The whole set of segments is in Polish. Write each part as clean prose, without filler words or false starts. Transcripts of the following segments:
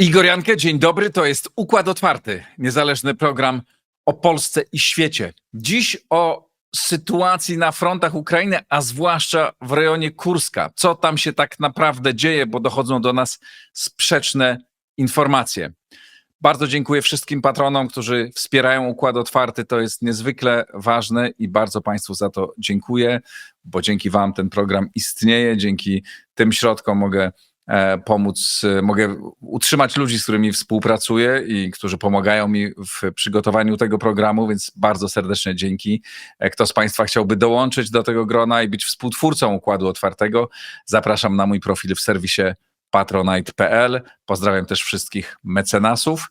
Igor Jankę, dzień dobry. To jest Układ Otwarty, niezależny program o Polsce i świecie. Dziś o sytuacji na frontach Ukrainy, a zwłaszcza w rejonie Kurska. Co tam się tak naprawdę dzieje, bo dochodzą do nas sprzeczne informacje. Bardzo dziękuję wszystkim patronom, którzy wspierają Układ Otwarty. To jest niezwykle ważne i bardzo Państwu za to dziękuję, bo dzięki Wam ten program istnieje. Dzięki tym środkom mogę pomóc, mogę utrzymać ludzi, z którymi współpracuję i którzy pomagają mi w przygotowaniu tego programu, więc bardzo serdecznie dzięki. Kto z Państwa chciałby dołączyć do tego grona i być współtwórcą Układu Otwartego, zapraszam na mój profil w serwisie patronite.pl. Pozdrawiam też wszystkich mecenasów,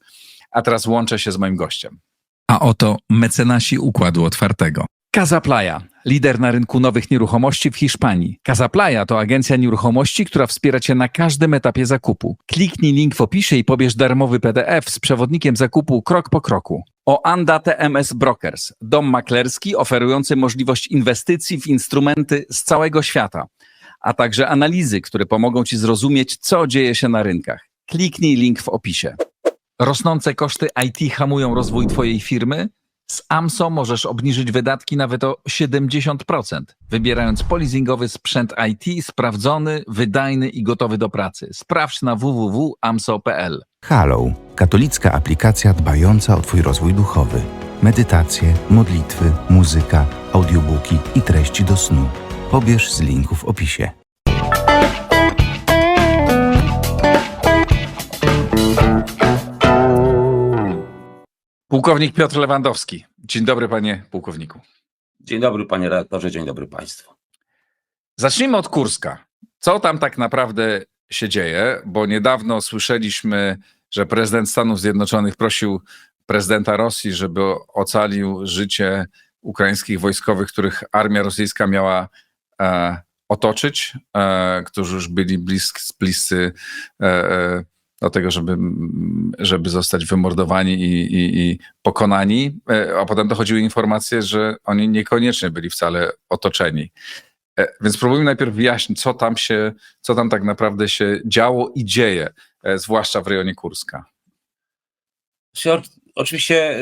a teraz łączę się z moim gościem. A oto mecenasi Układu Otwartego. Casa Playa, lider na rynku nowych nieruchomości w Hiszpanii. Casa Playa to agencja nieruchomości, która wspiera Cię na każdym etapie zakupu. Kliknij link w opisie i pobierz darmowy PDF z przewodnikiem zakupu krok po kroku. Oanda TMS Brokers, dom maklerski oferujący możliwość inwestycji w instrumenty z całego świata, a także analizy, które pomogą Ci zrozumieć, co dzieje się na rynkach. Kliknij link w opisie. Rosnące koszty IT hamują rozwój Twojej firmy? Z AMSO możesz obniżyć wydatki nawet o 70%, wybierając polizingowy sprzęt IT sprawdzony, wydajny i gotowy do pracy. Sprawdź na www.amso.pl. Hallow, katolicka aplikacja dbająca o Twój rozwój duchowy. Medytacje, modlitwy, muzyka, audiobooki i treści do snu. Pobierz z linku w opisie. Pułkownik Piotr Lewandowski. Dzień dobry, panie pułkowniku. Dzień dobry, panie redaktorze, dzień dobry państwu. Zacznijmy od Kurska. Co tam tak naprawdę się dzieje? Bo niedawno słyszeliśmy, że prezydent Stanów Zjednoczonych prosił prezydenta Rosji, żeby ocalił życie ukraińskich wojskowych, których armia rosyjska miała otoczyć, którzy już byli bliscy do tego, żeby zostać wymordowani i pokonani, a potem dochodziły informacje, że oni niekoniecznie byli wcale otoczeni. Więc spróbujmy najpierw wyjaśnić, co tam tak naprawdę się działo i dzieje, zwłaszcza w rejonie Kurska. Oczywiście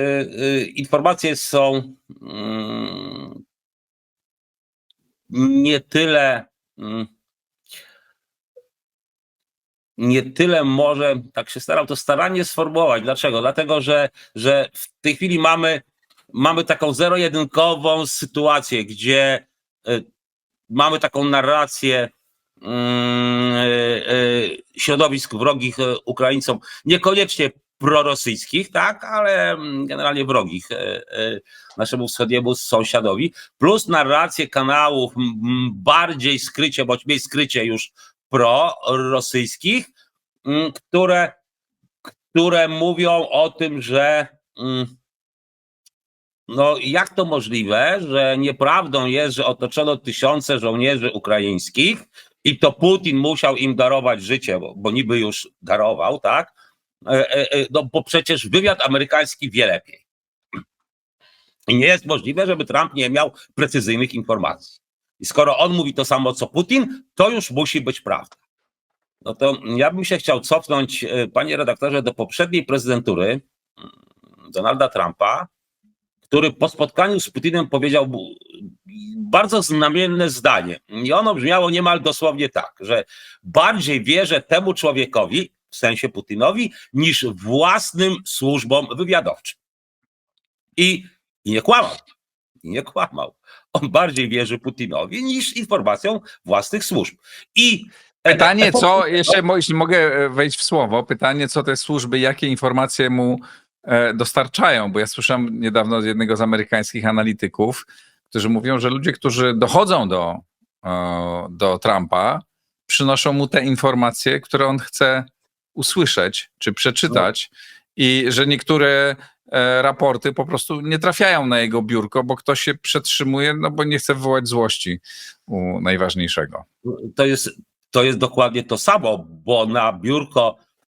informacje są nie tyle może, tak się staram to starannie sformułować. Dlaczego? Dlatego, że w tej chwili mamy taką zero-jedynkową sytuację, gdzie mamy taką narrację środowisk wrogich Ukraińcom, niekoniecznie prorosyjskich, tak, ale generalnie wrogich naszemu wschodniemu sąsiadowi, plus narrację kanałów bardziej skrycie, bądź mniej skrycie już prorosyjskich, które mówią o tym, że no jak to możliwe, że nieprawdą jest, że otoczono tysiące żołnierzy ukraińskich i to Putin musiał im darować życie, bo niby już darował, tak? No bo przecież wywiad amerykański wie lepiej. I nie jest możliwe, żeby Trump nie miał precyzyjnych informacji. I skoro on mówi to samo co Putin, to już musi być prawda. No to ja bym się chciał cofnąć, panie redaktorze, do poprzedniej prezydentury Donalda Trumpa, który po spotkaniu z Putinem powiedział bardzo znamienne zdanie. I ono brzmiało niemal dosłownie tak, że bardziej wierzę temu człowiekowi, w sensie Putinowi, niż własnym służbom wywiadowczym. I nie kłamał. Nie kłamał. On bardziej wierzy Putinowi niż informacjom własnych służb. I pytanie, co, jeszcze jeśli mogę wejść w słowo, pytanie, co te służby, jakie informacje mu dostarczają, bo ja słyszałem niedawno od jednego z amerykańskich analityków, którzy mówią, że ludzie, którzy dochodzą do Trumpa, przynoszą mu te informacje, które on chce usłyszeć czy przeczytać i że niektóre raporty po prostu nie trafiają na jego biurko, bo ktoś się przetrzymuje, no bo nie chce wywołać złości u najważniejszego. To jest dokładnie to samo, bo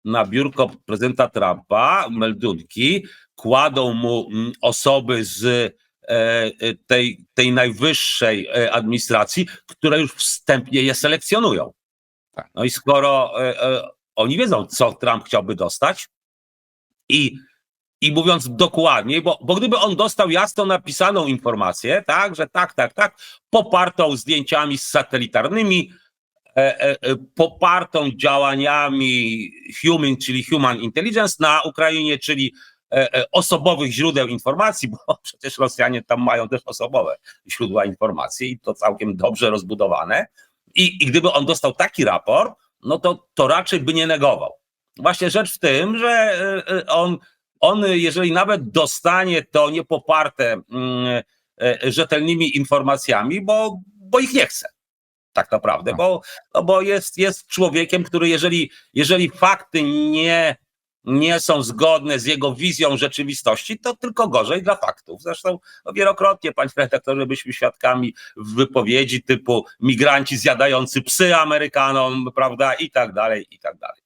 na biurko prezydenta Trumpa meldunki kładą mu osoby z tej najwyższej administracji, które już wstępnie je selekcjonują. No i skoro oni wiedzą, co Trump chciałby dostać i mówiąc dokładnie, bo gdyby on dostał jasno napisaną informację, tak, że tak, popartą zdjęciami satelitarnymi, popartą działaniami czyli Human Intelligence na Ukrainie, czyli osobowych źródeł informacji, bo przecież Rosjanie tam mają też osobowe źródła informacji i to całkiem dobrze rozbudowane. I gdyby on dostał taki raport, no to raczej by nie negował. Właśnie rzecz w tym, że on jeżeli nawet dostanie to nie poparte rzetelnymi informacjami, bo ich nie chce. Tak naprawdę, bo jest człowiekiem, który jeżeli fakty nie są zgodne z jego wizją rzeczywistości, to tylko gorzej dla faktów. Zresztą wielokrotnie, panie redaktorze, byliśmy świadkami wypowiedzi typu migranci zjadający psy Amerykanom, prawda, i tak dalej, i tak dalej.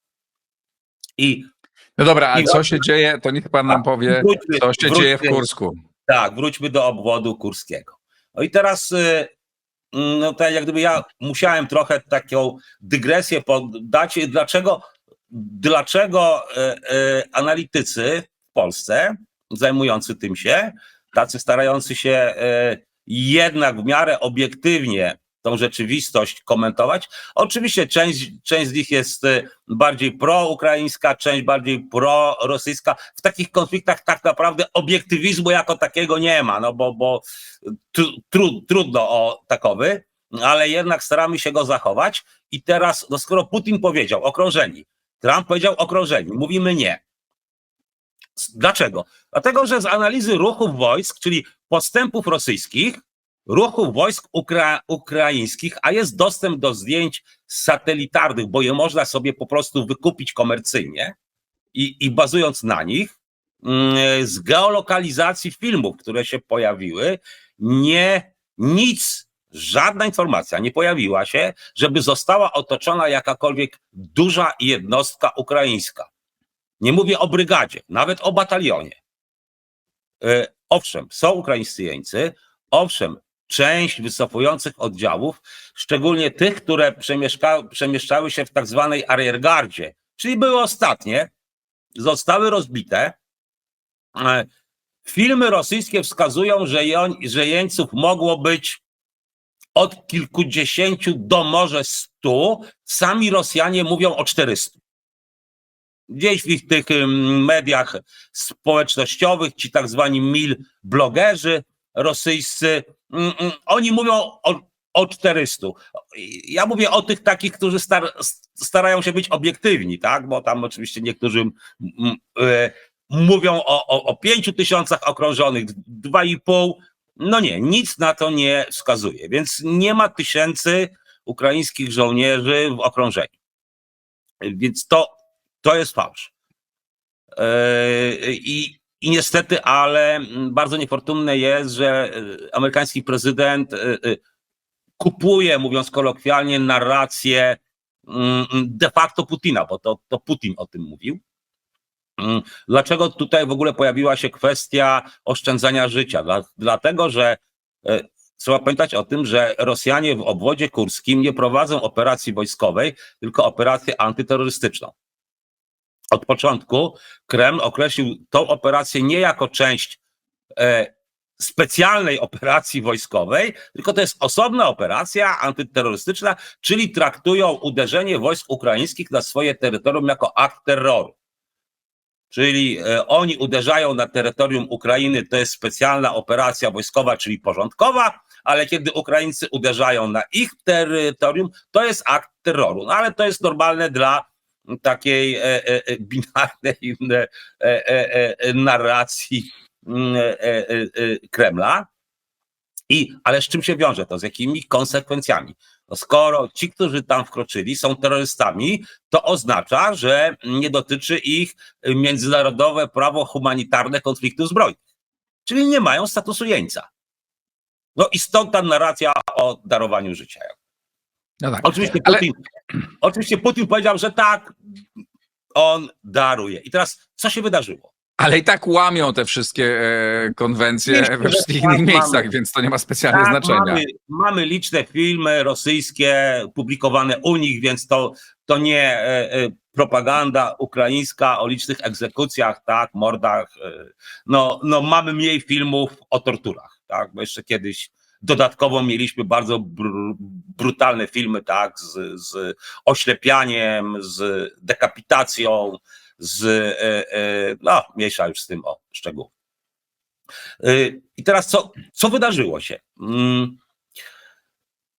No dobra, a co się dzieje, to niech pan nam powie, co się dzieje w Kursku. Tak, wróćmy do obwodu kurskiego. No i teraz no tak jak gdyby ja musiałem trochę taką dygresję podać, dlaczego analitycy w Polsce zajmujący tym się, tacy starający się jednak w miarę obiektywnie tą rzeczywistość komentować. Oczywiście część z nich jest bardziej proukraińska, część bardziej prorosyjska. W takich konfliktach tak naprawdę obiektywizmu jako takiego nie ma, no bo trudno o takowy, ale jednak staramy się go zachować. I teraz, no skoro Putin powiedział okrążeni, Trump powiedział okrążeni, mówimy nie. Dlaczego? Dlatego, że z analizy ruchów wojsk, czyli postępów rosyjskich, ruchów wojsk ukraińskich, a jest dostęp do zdjęć satelitarnych, bo je można sobie po prostu wykupić komercyjnie i bazując na nich, z geolokalizacji filmów, które się pojawiły, żadna informacja nie pojawiła się, żeby została otoczona jakakolwiek duża jednostka ukraińska. Nie mówię o brygadzie, nawet o batalionie. Owszem, są ukraińscy jeńcy, owszem, część wycofujących oddziałów, szczególnie tych, które przemieszczały się w tak zwanej ariergardzie, czyli były ostatnie, zostały rozbite. Filmy rosyjskie wskazują, że jeńców mogło być od kilkudziesięciu do może 100. Sami Rosjanie mówią o 400. Gdzieś w tych mediach społecznościowych, ci tak zwani blogerzy rosyjscy, oni mówią o 400. Ja mówię o tych takich, którzy starają się być obiektywni, tak? Bo tam oczywiście niektórzy mówią o 5000 okrążonych, 2,5. No nie, nic na to nie wskazuje, więc nie ma tysięcy ukraińskich żołnierzy w okrążeniu. Więc to jest fałsz. I niestety, ale bardzo niefortunne jest, że amerykański prezydent kupuje, mówiąc kolokwialnie, narrację de facto Putina, bo to Putin o tym mówił. Dlaczego tutaj w ogóle pojawiła się kwestia oszczędzania życia? Dlatego, że trzeba pamiętać o tym, że Rosjanie w obwodzie kurskim nie prowadzą operacji wojskowej, tylko operację antyterrorystyczną. Od początku Kreml określił tą operację nie jako część specjalnej operacji wojskowej, tylko to jest osobna operacja antyterrorystyczna, czyli traktują uderzenie wojsk ukraińskich na swoje terytorium jako akt terroru. Czyli oni uderzają na terytorium Ukrainy, to jest specjalna operacja wojskowa, czyli porządkowa, ale kiedy Ukraińcy uderzają na ich terytorium, to jest akt terroru. No ale to jest normalne dla takiej binarnej narracji Kremla. Ale z czym się wiąże to? Z jakimi konsekwencjami? No skoro ci, którzy tam wkroczyli, są terrorystami, to oznacza, że nie dotyczy ich międzynarodowe prawo humanitarne konfliktów zbrojnych. Czyli nie mają statusu jeńca. No i stąd ta narracja o darowaniu życia. No tak. Oczywiście Putin powiedział, że tak, on daruje. I teraz co się wydarzyło? Ale i tak łamią te wszystkie konwencje Myślę, we że wszystkich tak, innych mamy. miejscach, więc to nie ma specjalnie Tak, znaczenia. mamy liczne filmy rosyjskie publikowane u nich, więc to nie propaganda ukraińska o licznych egzekucjach, tak, mordach. No mamy mniej filmów o torturach, tak, bo jeszcze kiedyś dodatkowo mieliśmy bardzo brutalne filmy, tak, z oślepianiem, z dekapitacją, no mniejsza już z tym o szczegóły. I teraz co wydarzyło się?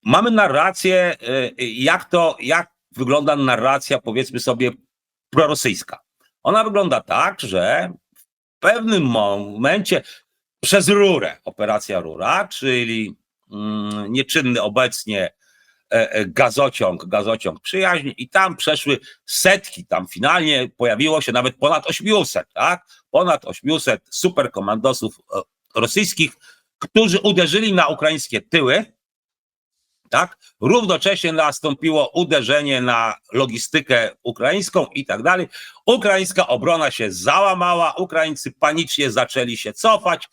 Mamy narrację, jak wygląda narracja, powiedzmy sobie, prorosyjska. Ona wygląda tak, że w pewnym momencie przez rurę, operacja rura, czyli nieczynny obecnie gazociąg przyjaźń i tam przeszły setki, tam finalnie pojawiło się nawet ponad 800, tak? Ponad 800 superkomandosów rosyjskich, którzy uderzyli na ukraińskie tyły, tak? Równocześnie nastąpiło uderzenie na logistykę ukraińską i tak dalej. Ukraińska obrona się załamała, Ukraińcy panicznie zaczęli się cofać,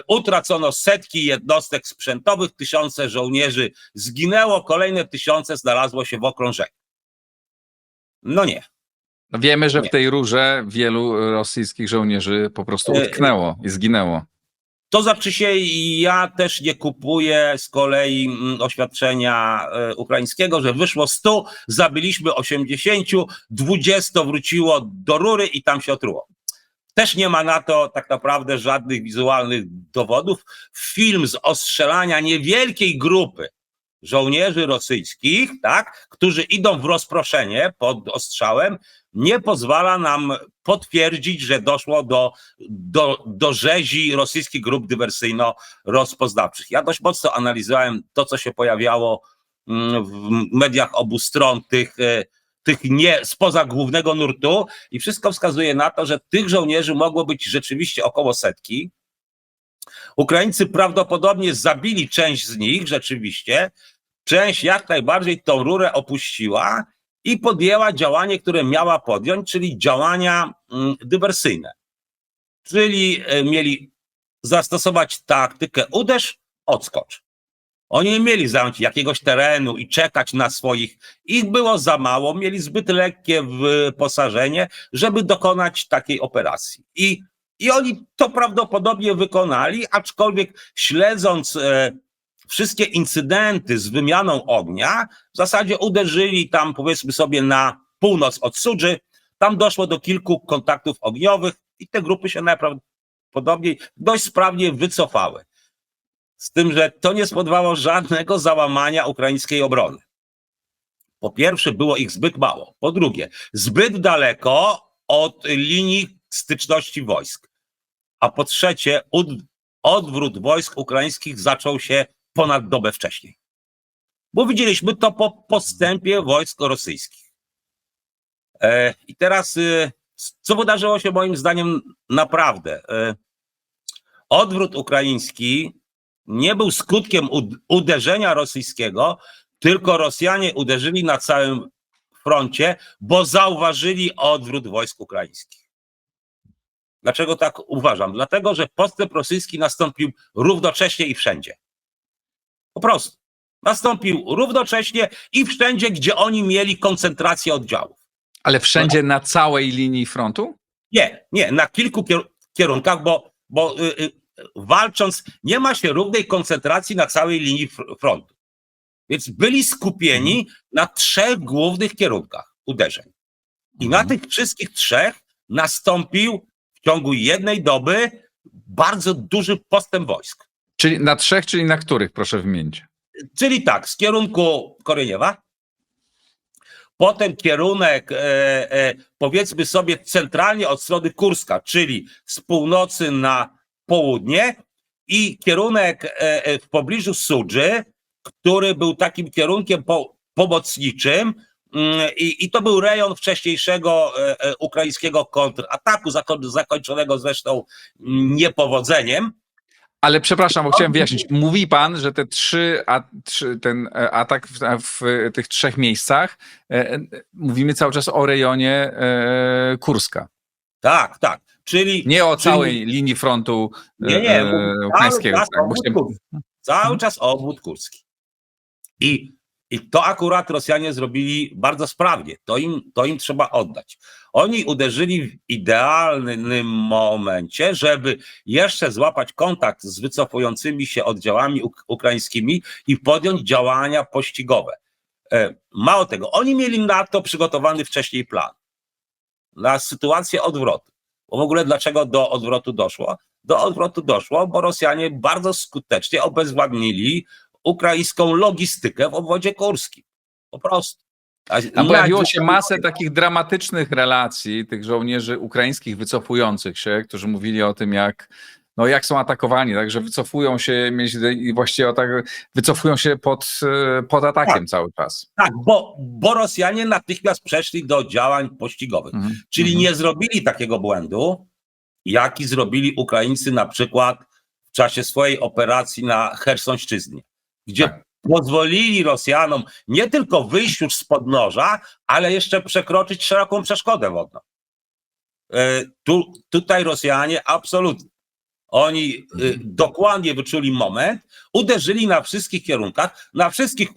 utracono setki jednostek sprzętowych, tysiące żołnierzy zginęło, kolejne tysiące znalazło się w okrążeniu. No nie. No wiemy, że Nie. w tej rurze wielu rosyjskich żołnierzy po prostu utknęło i zginęło. To znaczy się, ja też nie kupuję z kolei oświadczenia ukraińskiego, że wyszło 100, zabiliśmy 80, 20 wróciło do rury i tam się otruło. Też nie ma na to tak naprawdę żadnych wizualnych dowodów. Film z ostrzelania niewielkiej grupy żołnierzy rosyjskich, tak, którzy idą w rozproszenie pod ostrzałem, nie pozwala nam potwierdzić, że doszło do rzezi rosyjskich grup dywersyjno-rozpoznawczych. Ja dość mocno analizowałem to, co się pojawiało w mediach obu stron, tych nie spoza głównego nurtu i wszystko wskazuje na to, że tych żołnierzy mogło być rzeczywiście około setki. Ukraińcy prawdopodobnie zabili część z nich rzeczywiście, część jak najbardziej tą rurę opuściła i podjęła działanie, które miała podjąć, czyli działania dywersyjne. Czyli mieli zastosować taktykę uderz, odskocz. Oni nie mieli zająć jakiegoś terenu i czekać na swoich. Ich było za mało, mieli zbyt lekkie wyposażenie, żeby dokonać takiej operacji. I oni to prawdopodobnie wykonali, aczkolwiek śledząc wszystkie incydenty z wymianą ognia, w zasadzie uderzyli tam, powiedzmy sobie, na północ od Sudży. Tam doszło do kilku kontaktów ogniowych i te grupy się najprawdopodobniej dość sprawnie wycofały. Z tym, że to nie spowodowało żadnego załamania ukraińskiej obrony. Po pierwsze, było ich zbyt mało. Po drugie, zbyt daleko od linii styczności wojsk. A po trzecie, odwrót wojsk ukraińskich zaczął się ponad dobę wcześniej. Bo widzieliśmy to po postępie wojsk rosyjskich. I teraz, co wydarzyło się moim zdaniem naprawdę? Odwrót ukraiński nie był skutkiem uderzenia rosyjskiego, tylko Rosjanie uderzyli na całym froncie, bo zauważyli odwrót wojsk ukraińskich. Dlaczego tak uważam? Dlatego, że postęp rosyjski nastąpił równocześnie i wszędzie. Po prostu. Nastąpił równocześnie i wszędzie, gdzie oni mieli koncentrację oddziałów. Ale wszędzie na całej linii frontu? Nie, na kilku kierunkach, bo walcząc nie ma się równej koncentracji na całej linii frontu. Więc byli skupieni na 3 głównych kierunkach uderzeń. I na tych wszystkich 3 nastąpił w ciągu jednej doby bardzo duży postęp wojsk. Czyli na 3, czyli na których, proszę wymienić? Czyli tak, z kierunku Koreniewa, potem kierunek, powiedzmy sobie, centralnie od strony Kurska, czyli z północy na południe i kierunek w pobliżu Sudży, który był takim kierunkiem pomocniczym i to był rejon wcześniejszego ukraińskiego kontrataku, zakończonego zresztą niepowodzeniem. Ale przepraszam, bo chciałem wyjaśnić. Mówi pan, że te ten atak w tych 3 miejscach, mówimy cały czas o rejonie Kurska. Tak, tak. Czyli Nie o całej linii frontu nie, ukraińskiego. Cały czas obwód kurski. I to akurat Rosjanie zrobili bardzo sprawnie. To im trzeba oddać. Oni uderzyli w idealnym momencie, żeby jeszcze złapać kontakt z wycofującymi się oddziałami ukraińskimi i podjąć działania pościgowe. Mało tego, oni mieli na to przygotowany wcześniej plan. Na sytuację odwrotu. Bo w ogóle dlaczego do odwrotu doszło? Do odwrotu doszło, bo Rosjanie bardzo skutecznie obezwładnili ukraińską logistykę w obwodzie kurskim. Po prostu. Tam pojawiło się masę takich dramatycznych relacji tych żołnierzy ukraińskich wycofujących się, którzy mówili o tym, jak są atakowani, także wycofują się i właściwie wycofują się pod atakiem cały czas. Tak, bo Rosjanie natychmiast przeszli do działań pościgowych. Czyli nie zrobili takiego błędu, jaki zrobili Ukraińcy na przykład w czasie swojej operacji na Chersońszczyźnie, gdzie pozwolili Rosjanom nie tylko wyjść już z podnóża, ale jeszcze przekroczyć szeroką przeszkodę wodną. Tutaj Rosjanie absolutnie. Oni dokładnie wyczuli moment, uderzyli na wszystkich kierunkach, na wszystkich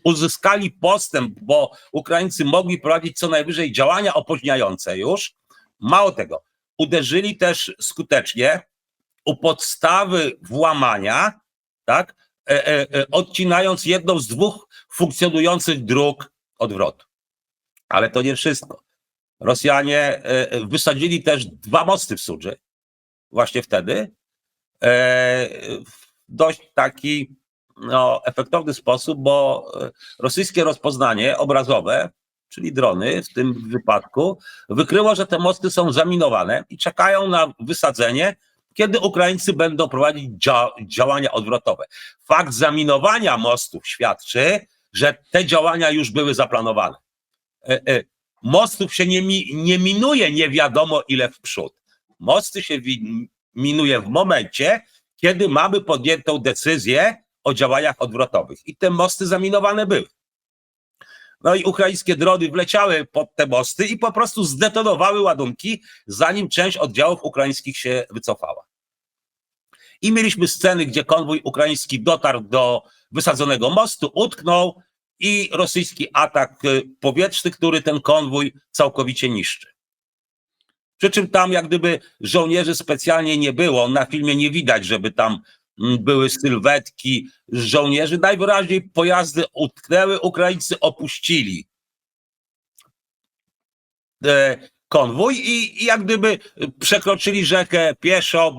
uzyskali postęp, bo Ukraińcy mogli prowadzić co najwyżej działania opóźniające już. Mało tego, uderzyli też skutecznie u podstawy włamania, tak, odcinając jedną z dwóch funkcjonujących dróg odwrotu. Ale to nie wszystko. Rosjanie wysadzili też 2 mosty w Sudży, właśnie wtedy, w dość taki efektowny sposób, bo rosyjskie rozpoznanie obrazowe, czyli drony w tym wypadku, wykryło, że te mosty są zaminowane i czekają na wysadzenie, kiedy Ukraińcy będą prowadzić działania odwrotowe. Fakt zaminowania mostów świadczy, że te działania już były zaplanowane. Mostów się nie minuje nie wiadomo ile w przód. Mosty się minuje w momencie, kiedy mamy podjętą decyzję o działaniach odwrotowych. I te mosty zaminowane były. No i ukraińskie drony wleciały pod te mosty i po prostu zdetonowały ładunki, zanim część oddziałów ukraińskich się wycofała. I mieliśmy sceny, gdzie konwój ukraiński dotarł do wysadzonego mostu, utknął i rosyjski atak powietrzny, który ten konwój całkowicie niszczy. Przy czym tam jak gdyby żołnierzy specjalnie nie było. Na filmie nie widać, żeby tam były sylwetki żołnierzy. Najwyraźniej pojazdy utknęły, Ukraińcy opuścili konwój i jak gdyby przekroczyli rzekę pieszo,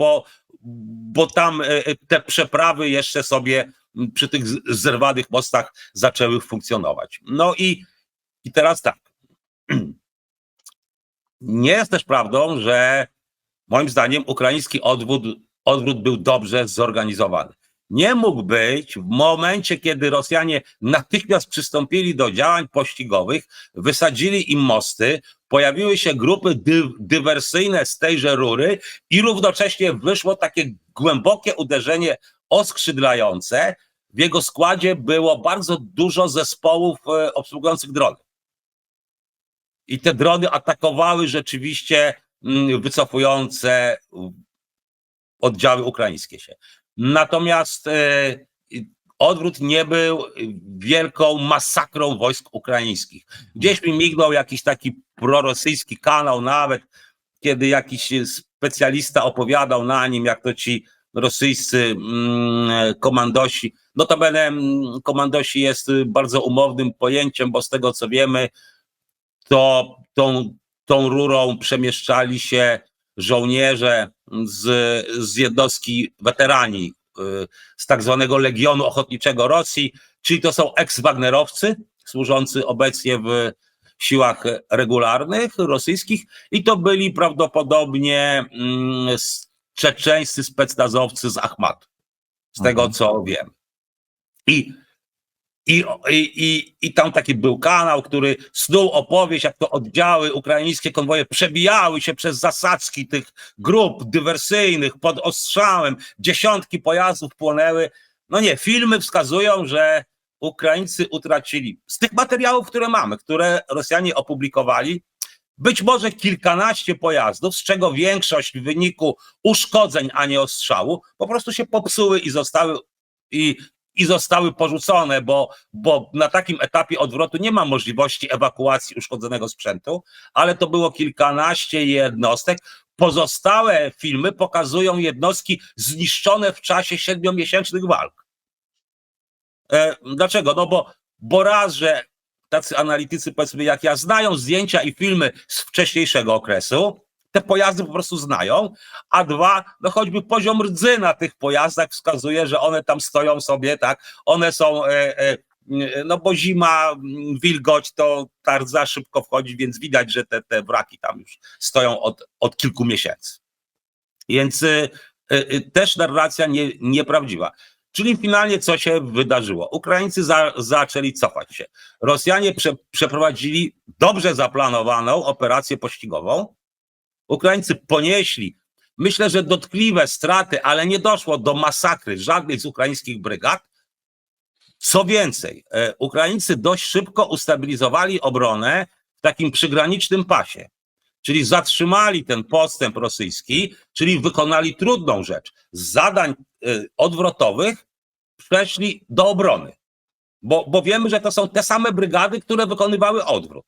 bo tam te przeprawy jeszcze sobie przy tych zerwanych mostach zaczęły funkcjonować. No i teraz tak. Nie jest też prawdą, że moim zdaniem ukraiński odwrót był dobrze zorganizowany. Nie mógł być w momencie, kiedy Rosjanie natychmiast przystąpili do działań pościgowych, wysadzili im mosty, pojawiły się grupy dywersyjne z tejże rury i równocześnie wyszło takie głębokie uderzenie oskrzydlające. W jego składzie było bardzo dużo zespołów obsługujących drony. I te drony atakowały rzeczywiście wycofujące oddziały ukraińskie się. Natomiast odwrót nie był wielką masakrą wojsk ukraińskich. Gdzieś mi mignął jakiś taki prorosyjski kanał nawet, kiedy jakiś specjalista opowiadał na nim, jak to ci rosyjscy komandosi, notabene komandosi jest bardzo umownym pojęciem, bo z tego co wiemy, to tą rurą przemieszczali się żołnierze z jednostki weterani, z tak zwanego Legionu Ochotniczego Rosji, czyli to są ex-wagnerowcy służący obecnie w siłach regularnych rosyjskich i to byli prawdopodobnie czeczeńscy specnazowcy z Achmatu, z tego co wiem. I tam taki był kanał, który snuł opowieść, jak to oddziały ukraińskie konwoje przebijały się przez zasadzki tych grup dywersyjnych pod ostrzałem, dziesiątki pojazdów płonęły. No nie, filmy wskazują, że Ukraińcy utracili, z tych materiałów, które mamy, które Rosjanie opublikowali, być może kilkanaście pojazdów, z czego większość w wyniku uszkodzeń, a nie ostrzału, po prostu się popsuły i zostały porzucone, bo na takim etapie odwrotu nie ma możliwości ewakuacji uszkodzonego sprzętu, ale to było kilkanaście jednostek. Pozostałe filmy pokazują jednostki zniszczone w czasie 7-miesięcznych walk. Dlaczego? No bo raz, że tacy analitycy, powiedzmy jak ja, znają zdjęcia i filmy z wcześniejszego okresu, te pojazdy po prostu znają, a dwa, no choćby poziom rdzy na tych pojazdach wskazuje, że one tam stoją sobie, tak, one są, no bo zima, wilgoć, to ta rdza szybko wchodzi, więc widać, że te wraki tam już stoją od kilku miesięcy. Więc też narracja nieprawdziwa. Czyli finalnie co się wydarzyło? Ukraińcy zaczęli cofać się. Rosjanie przeprowadzili dobrze zaplanowaną operację pościgową. Ukraińcy ponieśli, myślę, że dotkliwe straty, ale nie doszło do masakry żadnej z ukraińskich brygad. Co więcej, Ukraińcy dość szybko ustabilizowali obronę w takim przygranicznym pasie, czyli zatrzymali ten postęp rosyjski, czyli wykonali trudną rzecz. Z zadań odwrotowych przeszli do obrony, bo wiemy, że to są te same brygady, które wykonywały odwrót.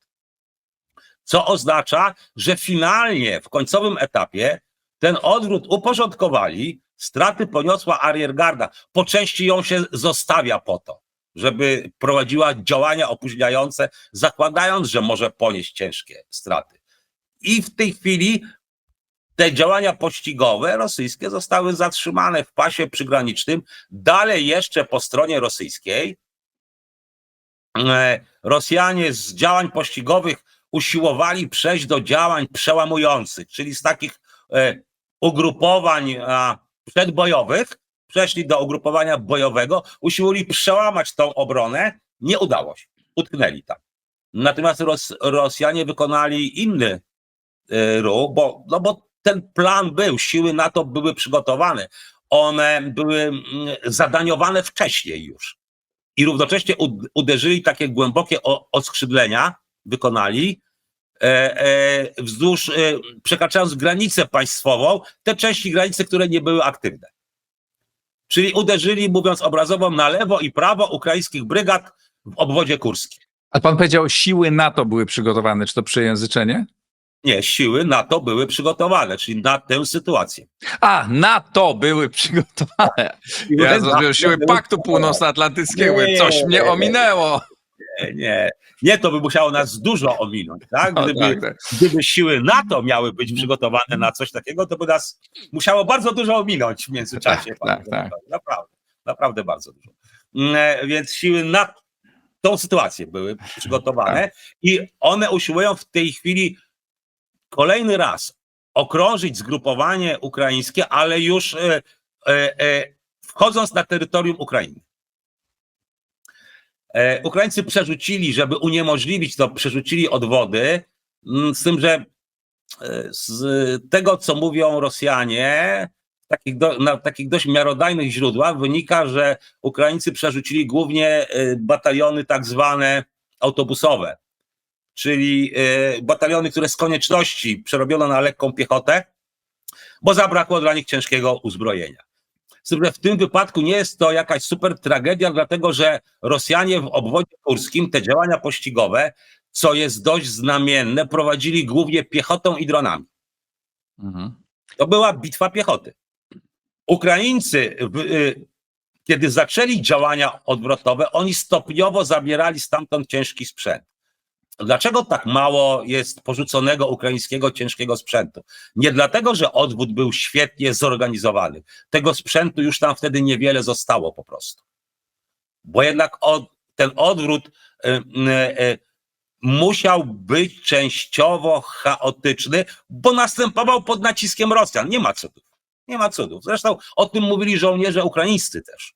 Co oznacza, że finalnie w końcowym etapie ten odwrót uporządkowali, straty poniosła ariergarda. Po części ją się zostawia po to, żeby prowadziła działania opóźniające, zakładając, że może ponieść ciężkie straty. I w tej chwili te działania pościgowe rosyjskie zostały zatrzymane w pasie przygranicznym. Dalej jeszcze po stronie rosyjskiej Rosjanie z działań pościgowych usiłowali przejść do działań przełamujących, czyli z takich ugrupowań przedbojowych przeszli do ugrupowania bojowego, usiłowali przełamać tą obronę, nie udało się, utknęli tam. Natomiast Rosjanie wykonali inny ruch, bo ten plan był, siły NATO były przygotowane, one były zadaniowane wcześniej już i równocześnie uderzyli takie głębokie oskrzydlenia, wykonali wzdłuż, przekraczając granicę państwową, te części granicy, które nie były aktywne. Czyli uderzyli, mówiąc obrazowo, na lewo i prawo ukraińskich brygad w obwodzie kurskim. A pan powiedział, siły NATO były przygotowane. Czy to przejęzyczenie? Nie, siły NATO były przygotowane, czyli na tę sytuację. A, NATO były przygotowane. Ja zrozumiałem, siły Paktu Północnoatlantyckiego. Coś mnie ominęło. Nie, to by musiało nas dużo ominąć, tak? Gdyby siły NATO miały być przygotowane na coś takiego, to by nas musiało bardzo dużo ominąć w międzyczasie. Tak. Naprawdę bardzo dużo. Więc siły na tą sytuację były przygotowane i one usiłują w tej chwili kolejny raz okrążyć zgrupowanie ukraińskie, ale już wchodząc na terytorium Ukrainy. Ukraińcy przerzucili, żeby uniemożliwić to, przerzucili odwody, z tym, że z tego, co mówią Rosjanie, na takich dość miarodajnych źródłach wynika, że Ukraińcy przerzucili głównie bataliony tak zwane autobusowe, czyli bataliony, które z konieczności przerobiono na lekką piechotę, bo zabrakło dla nich ciężkiego uzbrojenia. W tym wypadku nie jest to jakaś super tragedia, dlatego że Rosjanie w obwodzie kurskim te działania pościgowe, co jest dość znamienne, prowadzili głównie piechotą i dronami. To była bitwa piechoty. Ukraińcy, kiedy zaczęli działania odwrotowe, oni stopniowo zabierali stamtąd ciężki sprzęt. Dlaczego tak mało jest porzuconego ukraińskiego ciężkiego sprzętu? Nie dlatego, że odwód był świetnie zorganizowany. Tego sprzętu już tam wtedy niewiele zostało po prostu. Bo jednak ten odwrót musiał być częściowo chaotyczny, bo następował pod naciskiem Rosjan. Nie ma cudów. Nie ma cudów. Zresztą o tym mówili żołnierze ukraińscy też.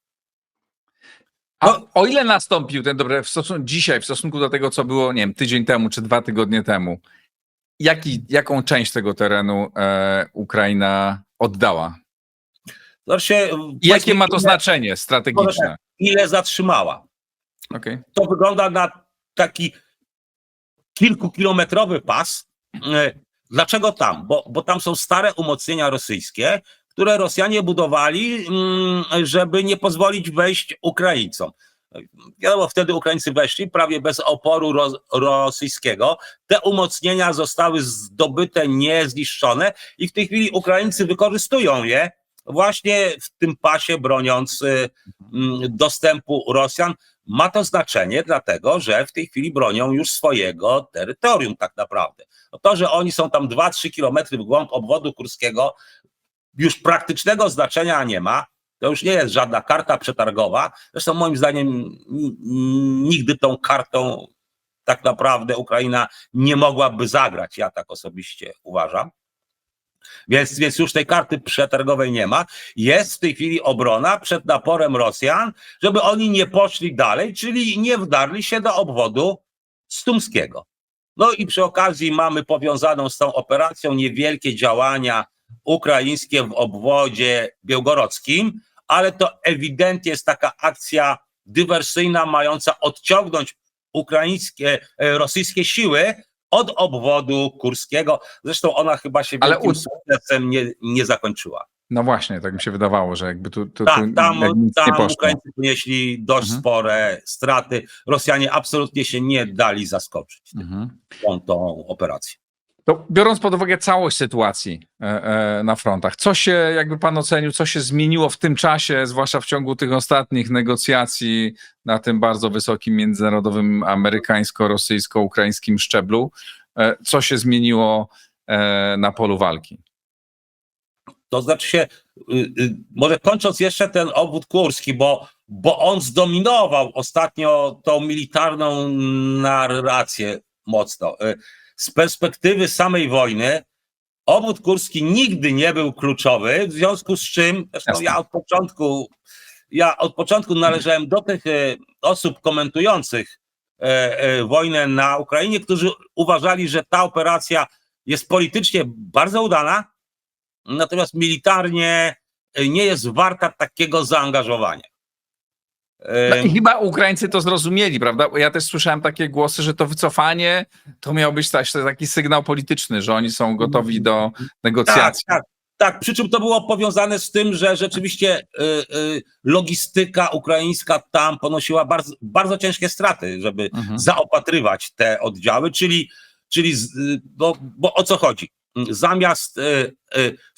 A o ile nastąpił ten dobry dzisiaj w stosunku do tego, co było, nie wiem, tydzień temu czy 2 tygodnie temu, jaką część tego terenu Ukraina oddała? I jakie ma to znaczenie strategiczne? Ile zatrzymała? Okay. To wygląda na taki kilkukilometrowy pas, Dlaczego tam? Bo tam są stare umocnienia rosyjskie, które Rosjanie budowali, żeby nie pozwolić wejść Ukraińcom. Wiadomo, wtedy Ukraińcy weszli prawie bez oporu rosyjskiego. Te umocnienia zostały zdobyte, niezniszczone i w tej chwili Ukraińcy wykorzystują je właśnie w tym pasie, broniąc dostępu Rosjan. Ma to znaczenie, dlatego że w tej chwili bronią już swojego terytorium tak naprawdę. To, że oni są tam 2-3 kilometry w głąb obwodu kurskiego, już praktycznego znaczenia nie ma. To już nie jest żadna karta przetargowa. Zresztą moim zdaniem nigdy tą kartą tak naprawdę Ukraina nie mogłaby zagrać. Ja tak osobiście uważam. Więc już tej karty przetargowej nie ma. Jest w tej chwili obrona przed naporem Rosjan, żeby oni nie poszli dalej, czyli nie wdarli się do obwodu stumskiego. No i przy okazji mamy powiązaną z tą operacją niewielkie działania ukraińskie w obwodzie białgorodzkim, ale to ewidentnie jest taka akcja dywersyjna mająca odciągnąć rosyjskie siły od obwodu kurskiego. Zresztą ona chyba się wielkim sukcesem nie zakończyła. No właśnie, tak mi się wydawało, że jakby tu tam nic nie poszło. Ukraińcy ponieśli dość spore straty. Rosjanie absolutnie się nie dali zaskoczyć tą operacją. To biorąc pod uwagę całość sytuacji na frontach, co się, jakby pan ocenił, co się zmieniło w tym czasie, zwłaszcza w ciągu tych ostatnich negocjacji na tym bardzo wysokim międzynarodowym amerykańsko-rosyjsko-ukraińskim szczeblu? Co się zmieniło na polu walki? To znaczy się, może kończąc jeszcze ten obwód kurski, bo on zdominował ostatnio tą militarną narrację mocno. Z perspektywy samej wojny obwód kurski nigdy nie był kluczowy, w związku z czym zresztą ja od początku należałem do tych osób komentujących wojnę na Ukrainie, którzy uważali, że ta operacja jest politycznie bardzo udana, natomiast militarnie nie jest warta takiego zaangażowania. No i chyba Ukraińcy to zrozumieli, prawda? Ja też słyszałem takie głosy, że to wycofanie to miał być taki sygnał polityczny, że oni są gotowi do negocjacji. Tak. Przy czym to było powiązane z tym, że rzeczywiście logistyka ukraińska tam ponosiła bardzo, bardzo ciężkie straty, żeby zaopatrywać te oddziały, czyli bo o co chodzi? Zamiast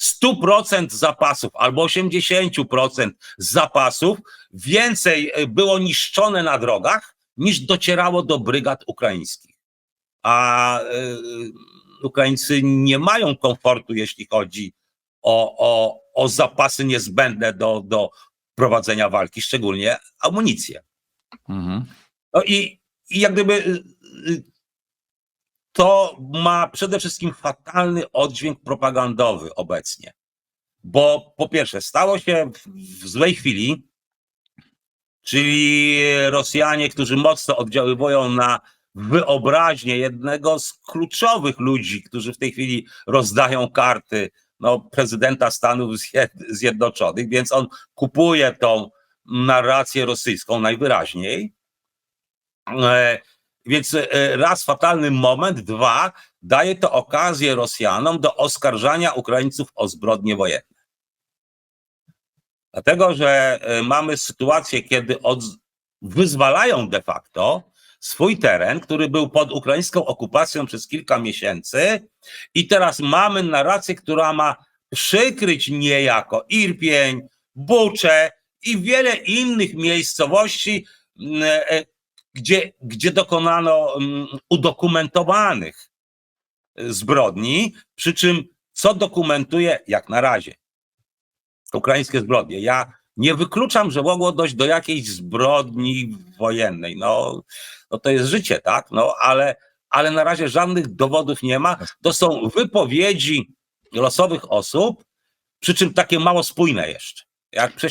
100% zapasów albo 80% zapasów więcej było niszczone na drogach, niż docierało do brygad ukraińskich. A Ukraińcy nie mają komfortu, jeśli chodzi o zapasy niezbędne do prowadzenia walki, szczególnie amunicję. No i jak gdyby to ma przede wszystkim fatalny oddźwięk propagandowy obecnie, bo po pierwsze stało się w złej chwili, czyli Rosjanie, którzy mocno oddziaływują na wyobraźnię jednego z kluczowych ludzi, którzy w tej chwili rozdają karty, prezydenta Stanów Zjednoczonych, więc on kupuje tą narrację rosyjską najwyraźniej. Więc raz fatalny moment, dwa, daje to okazję Rosjanom do oskarżania Ukraińców o zbrodnie wojenne. Dlatego, że mamy sytuację, kiedy wyzwalają de facto swój teren, który był pod ukraińską okupacją przez kilka miesięcy i teraz mamy narrację, która ma przykryć niejako Irpień, Buczę i wiele innych miejscowości, gdzie dokonano udokumentowanych zbrodni, przy czym co dokumentuje jak na razie ukraińskie zbrodnie. Ja nie wykluczam, że mogło dojść do jakiejś zbrodni wojennej. No to jest życie, tak? Ale na razie żadnych dowodów nie ma. To są wypowiedzi losowych osób, przy czym takie mało spójne jeszcze.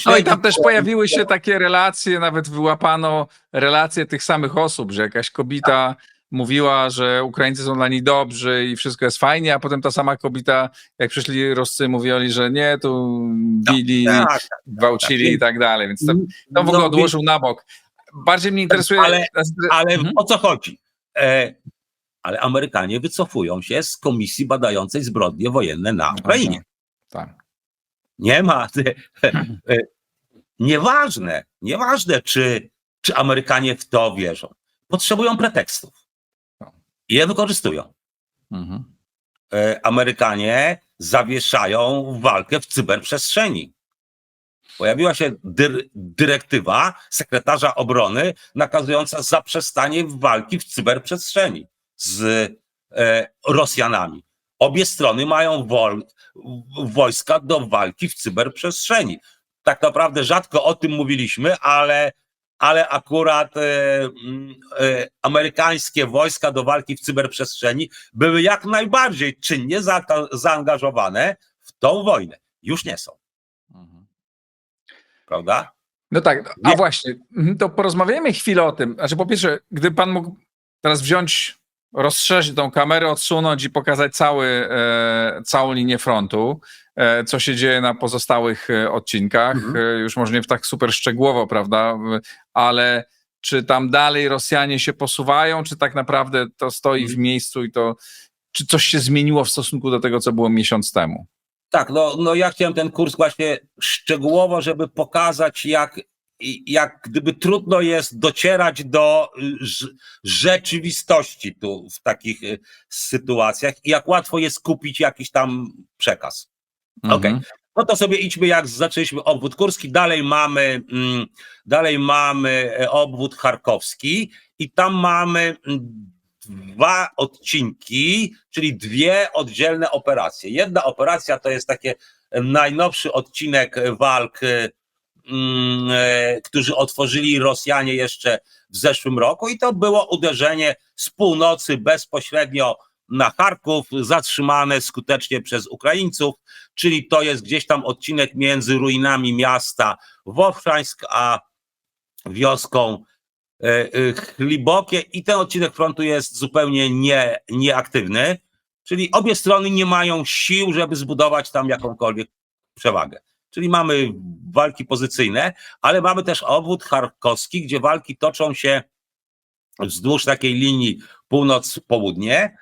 No i tam też pojawiły się takie relacje, nawet wyłapano relacje tych samych osób, że jakaś kobieta mówiła, że Ukraińcy są dla niej dobrzy i wszystko jest fajnie, a potem ta sama kobieta, jak przyszli Roscy, mówili, że nie, tu bili, gwałcili i tak dalej, więc to w ogóle odłożył na bok. Bardziej mnie interesuje... Ale o co chodzi? ale Amerykanie wycofują się z komisji badającej zbrodnie wojenne na Ukrainie. Tak. Nie ma. Nieważne, czy Amerykanie w to wierzą. Potrzebują pretekstów. I je wykorzystują. Mhm. Amerykanie zawieszają walkę w cyberprzestrzeni. Pojawiła się dyrektywa sekretarza obrony nakazująca zaprzestanie walki w cyberprzestrzeni z Rosjanami. Obie strony mają wojska do walki w cyberprzestrzeni. Tak naprawdę rzadko o tym mówiliśmy, ale akurat amerykańskie wojska do walki w cyberprzestrzeni były jak najbardziej czynnie zaangażowane w tą wojnę. Już nie są. Prawda? No tak, a właśnie, to porozmawiajmy chwilę o tym. Znaczy, po pierwsze, gdyby pan mógł teraz rozszerzyć tą kamerę, odsunąć i pokazać całą linię frontu, co się dzieje na pozostałych odcinkach, już może nie tak super szczegółowo, prawda, ale czy tam dalej Rosjanie się posuwają, czy tak naprawdę to stoi w miejscu i czy coś się zmieniło w stosunku do tego, co było miesiąc temu? Tak, no ja chciałem ten kurs właśnie szczegółowo, żeby pokazać, jak gdyby trudno jest docierać do rzeczywistości tu w takich sytuacjach i jak łatwo jest kupić jakiś tam przekaz. Okej. No to sobie idźmy, jak zaczęliśmy obwód kurski, dalej mamy obwód charkowski i tam mamy 2 odcinki, czyli 2 oddzielne operacje. Jedna operacja to jest taki najnowszy odcinek walk, którzy otworzyli Rosjanie jeszcze w zeszłym roku i to było uderzenie z północy bezpośrednio na Charków, zatrzymane skutecznie przez Ukraińców, czyli to jest gdzieś tam odcinek między ruinami miasta Wowszańsk a wioską Chlibokie i ten odcinek frontu jest zupełnie nieaktywny, czyli obie strony nie mają sił, żeby zbudować tam jakąkolwiek przewagę. Czyli mamy walki pozycyjne, ale mamy też obwód charkowski, gdzie walki toczą się wzdłuż takiej linii północ-południe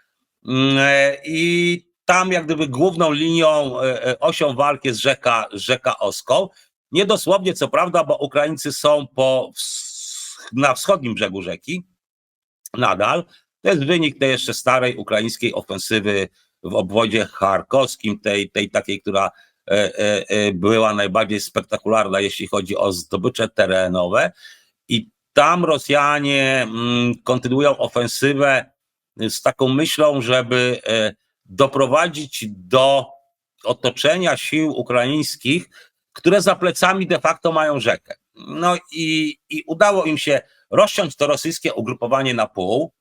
i tam jak gdyby główną linią, osią walki jest rzeka Oskoł. Niedosłownie co prawda, bo Ukraińcy są na wschodnim brzegu rzeki nadal. To jest wynik tej jeszcze starej ukraińskiej ofensywy w obwodzie charkowskim, tej takiej, która była najbardziej spektakularna, jeśli chodzi o zdobycze terenowe. I tam Rosjanie kontynuują ofensywę z taką myślą, żeby doprowadzić do otoczenia sił ukraińskich, które za plecami de facto mają rzekę. No i udało im się rozciąć to rosyjskie ugrupowanie na pół,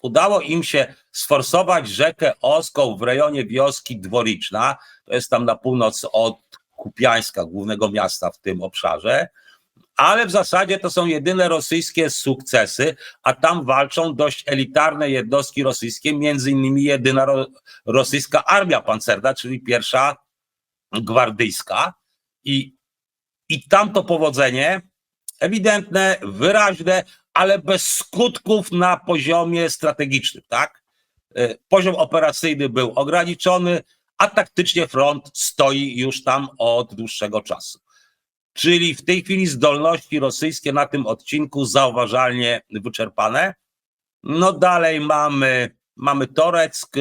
udało im się sforsować rzekę Oskoł w rejonie wioski Dworiczna, to jest tam na północ od Kupiańska, głównego miasta w tym obszarze, ale w zasadzie to są jedyne rosyjskie sukcesy, a tam walczą dość elitarne jednostki rosyjskie, między innymi jedyna rosyjska armia pancerna, czyli pierwsza gwardyjska i tam to powodzenie ewidentne, wyraźne, ale bez skutków na poziomie strategicznym, tak? Poziom operacyjny był ograniczony, a taktycznie front stoi już tam od dłuższego czasu. Czyli w tej chwili zdolności rosyjskie na tym odcinku zauważalnie wyczerpane. No dalej mamy Toreck,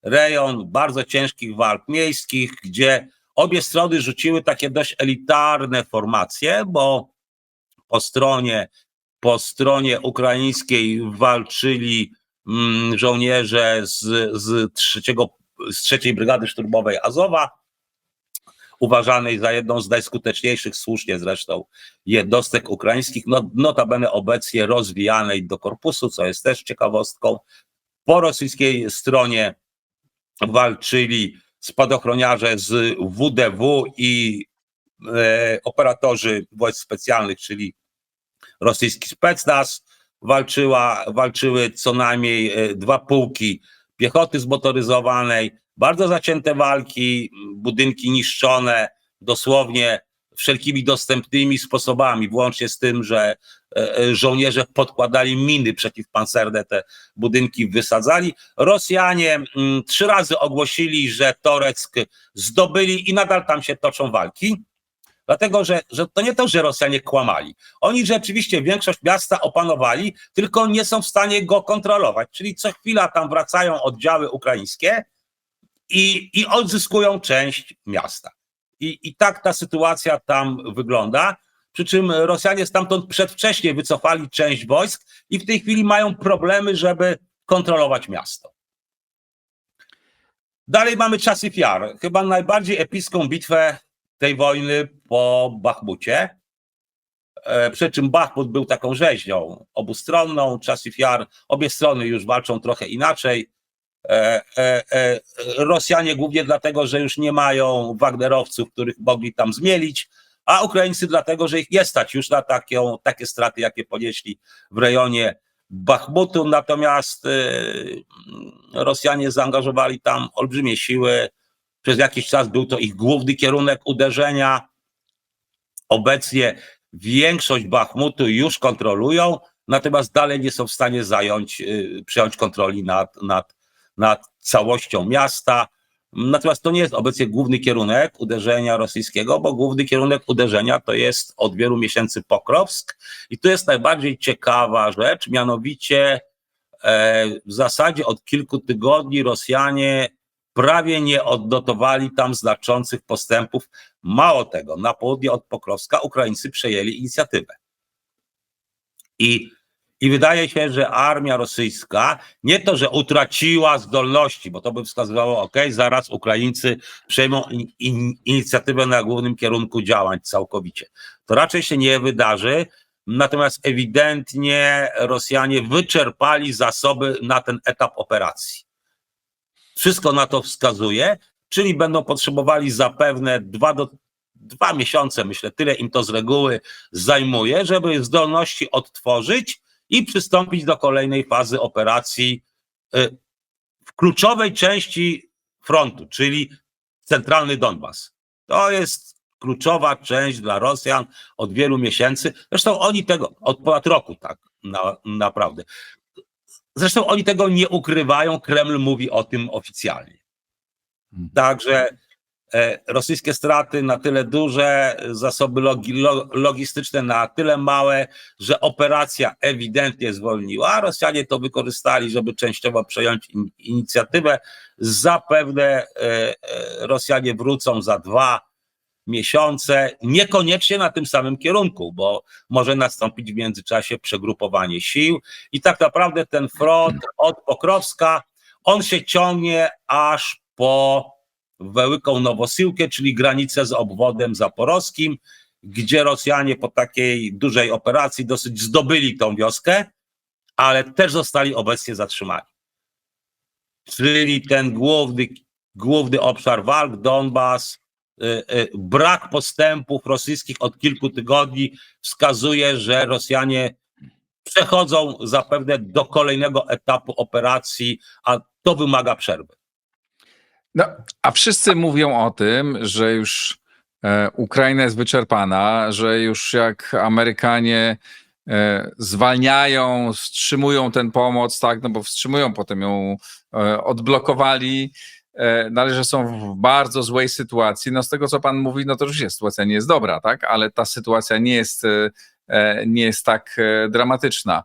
rejon bardzo ciężkich walk miejskich, gdzie obie strony rzuciły takie dość elitarne formacje, bo po stronie ukraińskiej walczyli żołnierze z 3. Brygady Szturmowej Azowa, uważanej za jedną z najskuteczniejszych, słusznie zresztą, jednostek ukraińskich, notabene obecnie rozwijanej do korpusu, co jest też ciekawostką. Po rosyjskiej stronie walczyli spadochroniarze z WDW i operatorzy wojsk specjalnych, czyli rosyjski specnaz. Walczyły co najmniej 2 pułki piechoty zmotoryzowanej, bardzo zacięte walki, budynki niszczone dosłownie wszelkimi dostępnymi sposobami, włącznie z tym, że żołnierze podkładali miny przeciwpancerne, te budynki wysadzali. Rosjanie 3 razy ogłosili, że Toreck zdobyli i nadal tam się toczą walki. Dlatego, że to nie to, że Rosjanie kłamali. Oni rzeczywiście większość miasta opanowali, tylko nie są w stanie go kontrolować. Czyli co chwila tam wracają oddziały ukraińskie i odzyskują część miasta. I tak ta sytuacja tam wygląda. Przy czym Rosjanie stamtąd przedwcześnie wycofali część wojsk i w tej chwili mają problemy, żeby kontrolować miasto. Dalej mamy Czasów Jar, chyba najbardziej epicką bitwę tej wojny po Bachmucie. Przy czym Bachmut był taką rzeźnią obustronną, Czasów Jar, obie strony już walczą trochę inaczej. Rosjanie głównie dlatego, że już nie mają wagnerowców, których mogli tam zmielić, a Ukraińcy dlatego, że ich nie stać już na takie straty, jakie ponieśli w rejonie Bachmutu. Natomiast Rosjanie zaangażowali tam olbrzymie siły. Przez jakiś czas był to ich główny kierunek uderzenia. Obecnie większość Bachmutu już kontrolują, natomiast dalej nie są w stanie przejąć kontroli nad całością miasta. Natomiast to nie jest obecnie główny kierunek uderzenia rosyjskiego, bo główny kierunek uderzenia to jest od wielu miesięcy Pokrowsk i to jest najbardziej ciekawa rzecz, mianowicie w zasadzie od kilku tygodni Rosjanie prawie nie odnotowali tam znaczących postępów. Mało tego, na południe od Pokrowska Ukraińcy przejęli inicjatywę. I wydaje się, że armia rosyjska nie to, że utraciła zdolności, bo to by wskazywało, zaraz Ukraińcy przejmą inicjatywę na głównym kierunku działań całkowicie. To raczej się nie wydarzy, natomiast ewidentnie Rosjanie wyczerpali zasoby na ten etap operacji. Wszystko na to wskazuje, czyli będą potrzebowali zapewne 2 miesiące, myślę, tyle im to z reguły zajmuje, żeby zdolności odtworzyć i przystąpić do kolejnej fazy operacji w kluczowej części frontu, czyli centralny Donbas. To jest kluczowa część dla Rosjan od wielu miesięcy. Zresztą oni tego, od ponad roku tak naprawdę. Zresztą oni tego nie ukrywają, Kreml mówi o tym oficjalnie. Także rosyjskie straty na tyle duże, zasoby logistyczne na tyle małe, że operacja ewidentnie zwolniła. Rosjanie to wykorzystali, żeby częściowo przejąć inicjatywę. Zapewne Rosjanie wrócą za 2 miesiące, niekoniecznie na tym samym kierunku, bo może nastąpić w międzyczasie przegrupowanie sił i tak naprawdę ten front od Pokrowska, on się ciągnie aż po Wielką Nowosyłkę, czyli granicę z obwodem zaporowskim, gdzie Rosjanie po takiej dużej operacji dosyć zdobyli tą wioskę, ale też zostali obecnie zatrzymani. Czyli ten główny obszar walk, Donbas, brak postępów rosyjskich od kilku tygodni wskazuje, że Rosjanie przechodzą zapewne do kolejnego etapu operacji, a to wymaga przerwy. No, a wszyscy mówią o tym, że już Ukraina jest wyczerpana, że już jak Amerykanie zwalniają, wstrzymują tę pomoc, tak, no bo wstrzymują, potem ją odblokowali, no ale że są w bardzo złej sytuacji. No z tego, co pan mówi, no to już jest, sytuacja nie jest dobra, tak, ale ta sytuacja nie jest tak dramatyczna.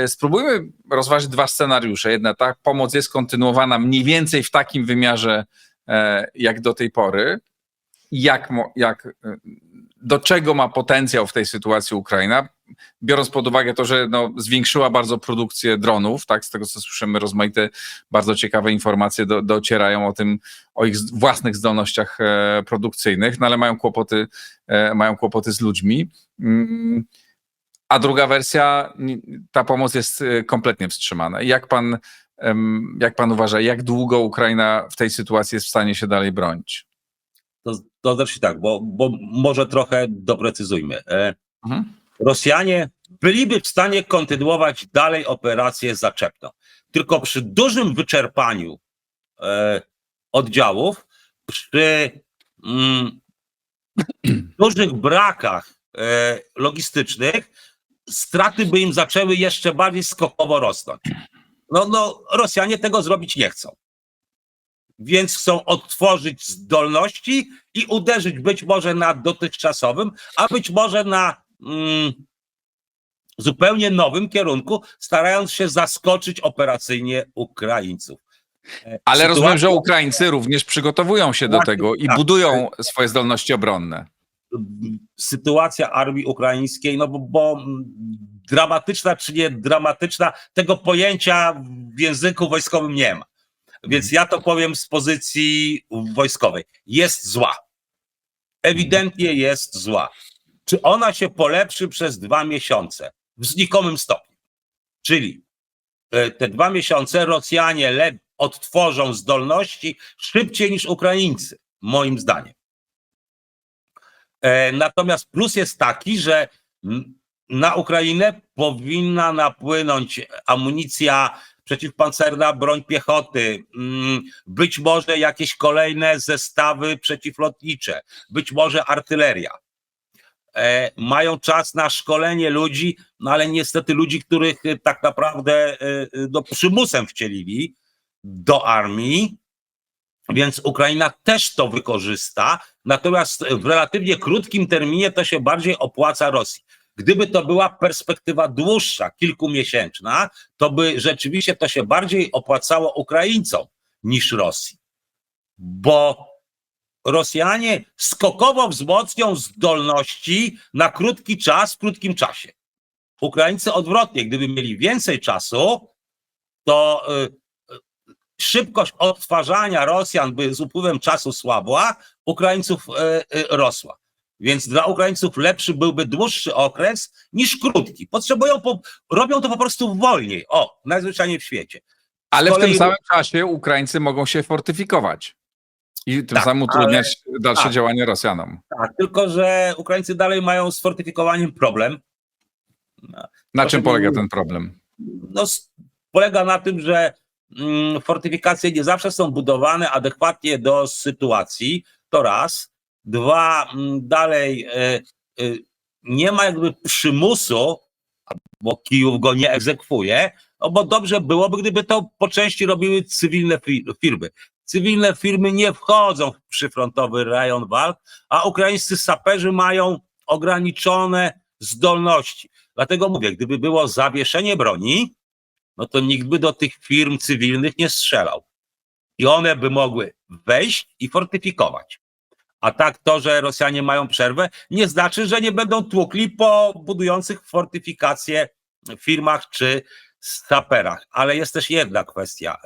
Spróbujmy rozważyć 2 scenariusze. Jedna, ta pomoc jest kontynuowana mniej więcej w takim wymiarze jak do tej pory. Do czego ma potencjał w tej sytuacji Ukraina? Biorąc pod uwagę to, że no, zwiększyła bardzo produkcję dronów, tak, z tego co słyszymy, rozmaite, bardzo ciekawe informacje docierają o ich własnych zdolnościach produkcyjnych, no ale mają kłopoty z ludźmi. A druga wersja, ta pomoc jest kompletnie wstrzymana. Jak pan uważa, jak długo Ukraina w tej sytuacji jest w stanie się dalej bronić? To znaczy tak, bo może trochę doprecyzujmy. Rosjanie byliby w stanie kontynuować dalej operację zaczepną. Tylko przy dużym wyczerpaniu oddziałów, przy dużych brakach logistycznych, straty by im zaczęły jeszcze bardziej skokowo rosnąć. No, Rosjanie tego zrobić nie chcą. Więc chcą odtworzyć zdolności i uderzyć być może na dotychczasowym, a być może na zupełnie nowym kierunku, starając się zaskoczyć operacyjnie Ukraińców. Ale rozumiem, że Ukraińcy również przygotowują się do tego i tak. budują swoje zdolności obronne. Sytuacja armii ukraińskiej, no bo dramatyczna czy nie dramatyczna, tego pojęcia w języku wojskowym nie ma. Więc ja to powiem z pozycji wojskowej. Jest zła. Ewidentnie jest zła. Czy ona się polepszy przez 2 miesiące? W znikomym stopniu. Czyli te 2 miesiące Rosjanie odtworzą zdolności szybciej niż Ukraińcy, moim zdaniem. Natomiast plus jest taki, że na Ukrainę powinna napłynąć amunicja przeciwpancerna, broń piechoty, być może jakieś kolejne zestawy przeciwlotnicze, być może artyleria. Mają czas na szkolenie ludzi, no ale niestety ludzi, których tak naprawdę przymusem wcielili do armii, więc Ukraina też to wykorzysta, natomiast w relatywnie krótkim terminie to się bardziej opłaca Rosji. Gdyby to była perspektywa dłuższa, kilkumiesięczna, to by rzeczywiście to się bardziej opłacało Ukraińcom niż Rosji. Bo Rosjanie skokowo wzmocnią zdolności na krótki czas, w krótkim czasie. Ukraińcy odwrotnie, gdyby mieli więcej czasu, to szybkość odtwarzania Rosjan by z upływem czasu słabła, Ukraińców rosła. Więc dla Ukraińców lepszy byłby dłuższy okres niż krótki. Robią to po prostu wolniej. Najzwyczajniej w świecie. Ale w tym samym czasie Ukraińcy mogą się fortyfikować i tym samym utrudniać dalsze działania Rosjanom. Tak, tylko że Ukraińcy dalej mają z fortyfikowaniem problem. Na czym polega ten problem? No, polega na tym, że fortyfikacje nie zawsze są budowane adekwatnie do sytuacji, to raz. 2, dalej nie ma jakby przymusu, bo Kijów go nie egzekwuje, no bo dobrze byłoby, gdyby to po części robiły cywilne firmy. Cywilne firmy nie wchodzą w przyfrontowy rejon walk, a ukraińscy saperzy mają ograniczone zdolności. Dlatego mówię, gdyby było zawieszenie broni, no to nikt by do tych firm cywilnych nie strzelał. I one by mogły wejść i fortyfikować. A tak to, że Rosjanie mają przerwę, nie znaczy, że nie będą tłukli po budujących fortyfikacje firmach czy saperach. Ale jest też jedna kwestia.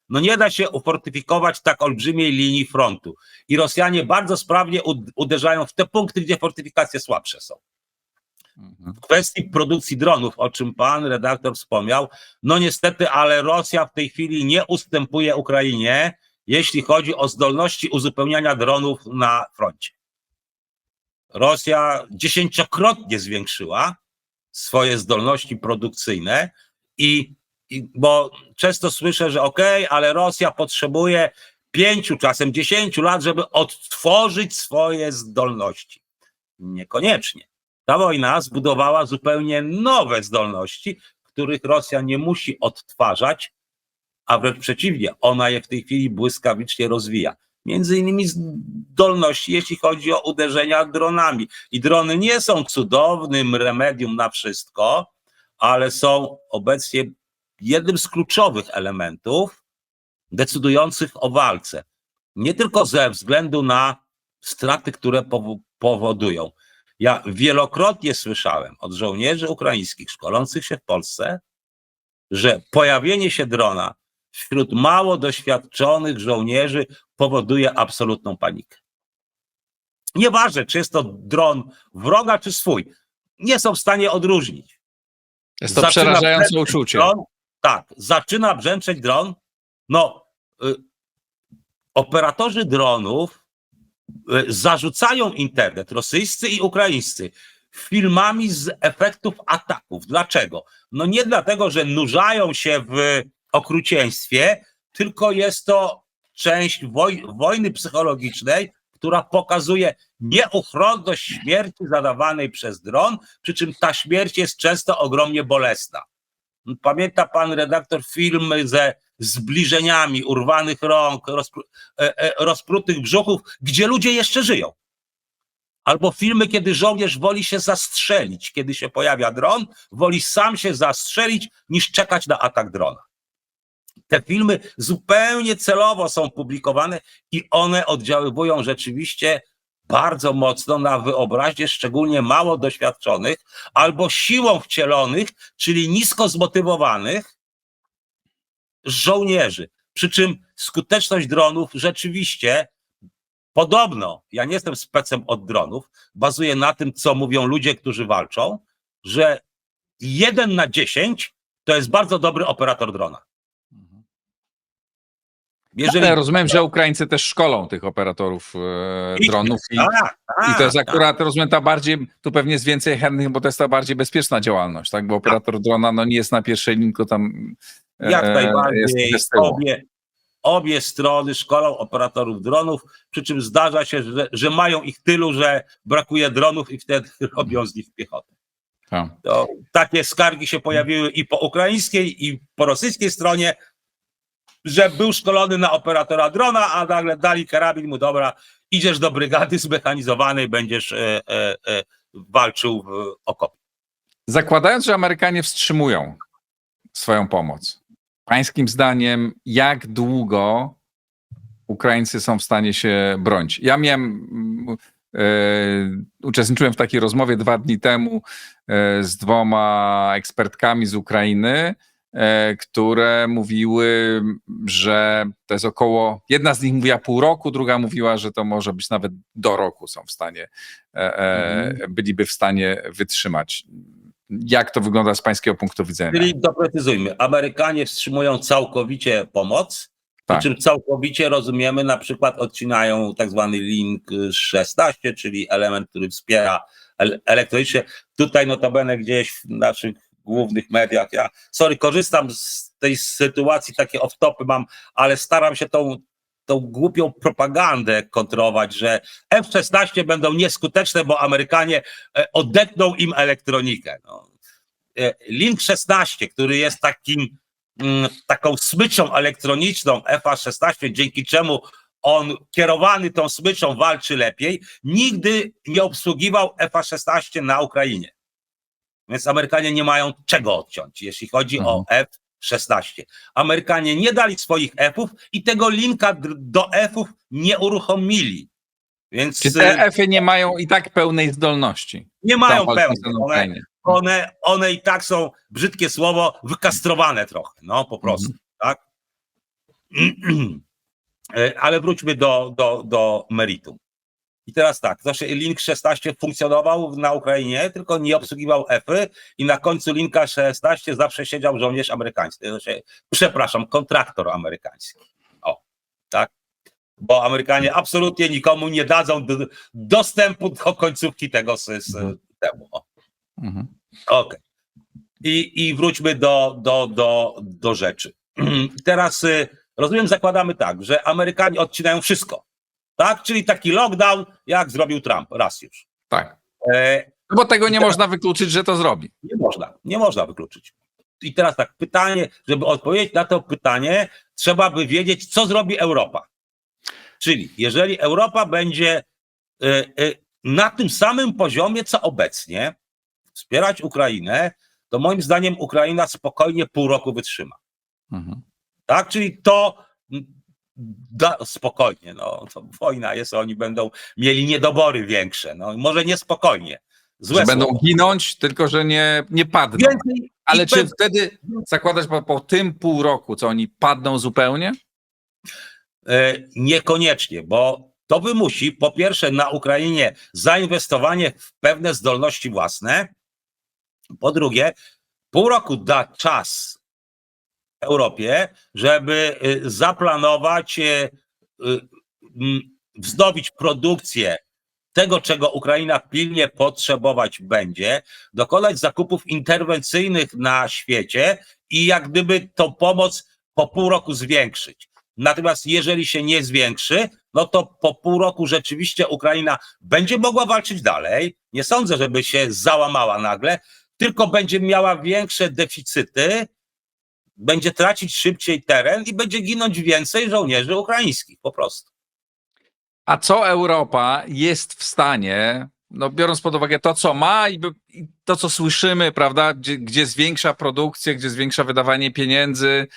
No nie da się ufortyfikować tak olbrzymiej linii frontu. I Rosjanie bardzo sprawnie uderzają w te punkty, gdzie fortyfikacje słabsze są. W kwestii produkcji dronów, o czym pan redaktor wspomniał, no niestety, ale Rosja w tej chwili nie ustępuje Ukrainie, jeśli chodzi o zdolności uzupełniania dronów na froncie. Rosja 10-krotnie zwiększyła swoje zdolności produkcyjne bo często słyszę, że ale Rosja potrzebuje 5, czasem 10 lat, żeby odtworzyć swoje zdolności. Niekoniecznie. Ta wojna zbudowała zupełnie nowe zdolności, których Rosja nie musi odtwarzać, a wręcz przeciwnie, ona je w tej chwili błyskawicznie rozwija. Między innymi zdolności, jeśli chodzi o uderzenia dronami. I drony nie są cudownym remedium na wszystko, ale są obecnie jednym z kluczowych elementów decydujących o walce. Nie tylko ze względu na straty, które powodują. Ja wielokrotnie słyszałem od żołnierzy ukraińskich szkolących się w Polsce, że pojawienie się drona wśród mało doświadczonych żołnierzy powoduje absolutną panikę. Nieważne, czy jest to dron wroga, czy swój. Nie są w stanie odróżnić. Jest to przerażające uczucie. Zaczyna brzęczeć dron. Operatorzy dronów zarzucają internet, rosyjscy i ukraińscy, filmami z efektów ataków. Dlaczego? No nie dlatego, że nurzają się w okrucieństwie, tylko jest to część wojny psychologicznej, która pokazuje nieuchronność śmierci zadawanej przez dron, przy czym ta śmierć jest często ogromnie bolesna. Pamięta pan redaktor filmy ze zbliżeniami urwanych rąk, rozprutych brzuchów, gdzie ludzie jeszcze żyją? Albo filmy, kiedy żołnierz woli się zastrzelić, kiedy się pojawia dron, woli sam się zastrzelić, niż czekać na atak drona. Te filmy zupełnie celowo są publikowane i one oddziaływują rzeczywiście bardzo mocno na wyobraźnię szczególnie mało doświadczonych albo siłą wcielonych, czyli nisko zmotywowanych żołnierzy. Przy czym skuteczność dronów rzeczywiście podobno, ja nie jestem specem od dronów, bazuje na tym, co mówią ludzie, którzy walczą, że 1 na 10 to jest bardzo dobry operator drona. Ale rozumiem, że Ukraińcy też szkolą tych operatorów dronów i to jest akurat, rozumiem, ta bardziej, tu pewnie jest więcej chętnych, bo to jest ta bardziej bezpieczna działalność, tak? Bo operator drona no, nie jest na pierwszej linii, tylko tam jak najbardziej jest z tyłu. Obie strony szkolą operatorów dronów, przy czym zdarza się, że mają ich tylu, że brakuje dronów i wtedy robią z nich piechotę. To takie skargi się pojawiły i po ukraińskiej, i po rosyjskiej stronie, że był szkolony na operatora drona, a nagle dali karabin mu, dobra, idziesz do brygady zmechanizowanej, będziesz walczył w okopie. Zakładając, że Amerykanie wstrzymują swoją pomoc, pańskim zdaniem, jak długo Ukraińcy są w stanie się bronić? Ja uczestniczyłem w takiej rozmowie 2 dni temu z 2 ekspertkami z Ukrainy, które mówiły, że to jest około, jedna z nich mówiła pół roku, druga mówiła, że to może być nawet do roku są w stanie, byliby w stanie wytrzymać. Jak to wygląda z pańskiego punktu widzenia? Czyli doprecyzujmy, Amerykanie wstrzymują całkowicie pomoc, tak. Przy czym całkowicie rozumiemy, na przykład odcinają tak zwany link 16, czyli element, który wspiera elektronicznie. Tutaj notabene gdzieś w naszych głównych mediach, ja korzystam z tej sytuacji, takie off-topy mam, ale staram się tą głupią propagandę kontrolować, że F-16 będą nieskuteczne, bo Amerykanie odetną im elektronikę. No. Link 16, który jest taką smyczą elektroniczną FA-16, dzięki czemu on kierowany tą smyczą walczy lepiej, nigdy nie obsługiwał FA-16 na Ukrainie. Więc Amerykanie nie mają czego odciąć, jeśli chodzi o F-16. Amerykanie nie dali swoich F-ów i tego linka do F-ów nie uruchomili. Więc czy te F-y nie mają i tak pełnej zdolności? Nie mają pełnej. One i tak są, brzydkie słowo, wykastrowane trochę, no po prostu, tak? Ale wróćmy do meritum. I teraz tak, zawsze link 16 funkcjonował na Ukrainie, tylko nie obsługiwał F-y i na końcu linka 16 zawsze siedział żołnierz amerykański, przepraszam, kontraktor amerykański. O, tak? Bo Amerykanie absolutnie nikomu nie dadzą dostępu do końcówki tego systemu. Okej. I wróćmy do rzeczy. Teraz rozumiem, zakładamy tak, że Amerykanie odcinają wszystko, tak? Czyli taki lockdown, jak zrobił Trump, raz już. Tak. No bo tego nie można wykluczyć, że to zrobi. Nie można wykluczyć. I teraz tak, pytanie, żeby odpowiedzieć na to pytanie, trzeba by wiedzieć, co zrobi Europa. Czyli jeżeli Europa będzie na tym samym poziomie, co obecnie, wspierać Ukrainę, to moim zdaniem Ukraina spokojnie pół roku wytrzyma. Tak, czyli to spokojnie, no, to wojna jest, oni będą mieli niedobory większe, no, może niespokojnie. Że będą ginąć, tylko że nie padną. Ale czy wtedy zakładać po tym pół roku, co oni padną zupełnie? Niekoniecznie, bo to wymusi po pierwsze na Ukrainie zainwestowanie w pewne zdolności własne, po drugie pół roku da czas Europie, żeby zaplanować, wznowić produkcję tego, czego Ukraina pilnie potrzebować będzie, dokonać zakupów interwencyjnych na świecie i jak gdyby tą pomoc po pół roku zwiększyć. Natomiast jeżeli się nie zwiększy, no to po pół roku rzeczywiście Ukraina będzie mogła walczyć dalej. Nie sądzę, żeby się załamała nagle, tylko będzie miała większe deficyty, będzie tracić szybciej teren i będzie ginąć więcej żołnierzy ukraińskich po prostu. A co Europa jest w stanie, no biorąc pod uwagę to, co ma i to, co słyszymy, prawda, gdzie zwiększa produkcję, gdzie zwiększa wydawanie pieniędzy,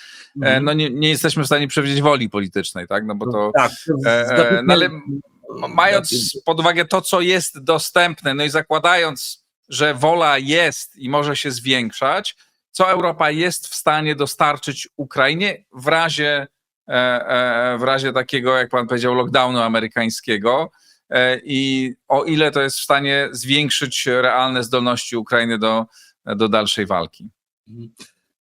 no nie jesteśmy w stanie przewidzieć woli politycznej, tak, no bo to, Tak, no ale mając pod uwagę to, co jest dostępne, no i zakładając, że wola jest i może się zwiększać, co Europa jest w stanie dostarczyć Ukrainie w razie takiego, jak pan powiedział, lockdownu amerykańskiego i o ile to jest w stanie zwiększyć realne zdolności Ukrainy do dalszej walki?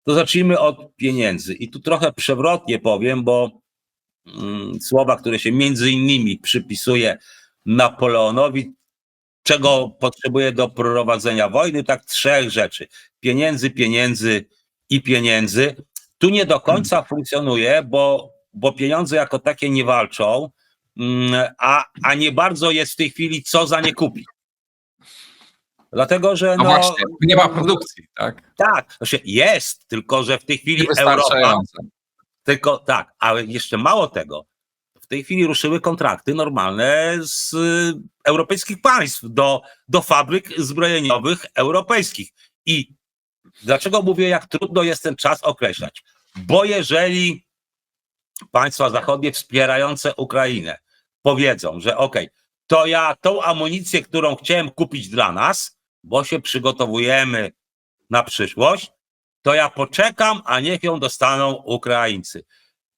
To zacznijmy od pieniędzy. I tu trochę przewrotnie powiem, bo słowa, które się między innymi przypisuje Napoleonowi, czego potrzebuje do prowadzenia wojny, tak 3 rzeczy. Pieniędzy, pieniędzy i pieniędzy. Tu nie do końca funkcjonuje, bo pieniądze jako takie nie walczą, a nie bardzo jest w tej chwili co za nie kupić. Dlatego, że No właśnie, nie ma produkcji, tak? Tak, znaczy jest, tylko że w tej chwili Europa, Niewystarczająca. tylko tak, ale jeszcze mało tego, w tej chwili ruszyły kontrakty normalne z europejskich państw do fabryk zbrojeniowych europejskich. I dlaczego mówię, jak trudno jest ten czas określać? Bo jeżeli państwa zachodnie wspierające Ukrainę powiedzą, że okej, to ja tą amunicję, którą chciałem kupić dla nas, bo się przygotowujemy na przyszłość, to ja poczekam, a niech ją dostaną Ukraińcy.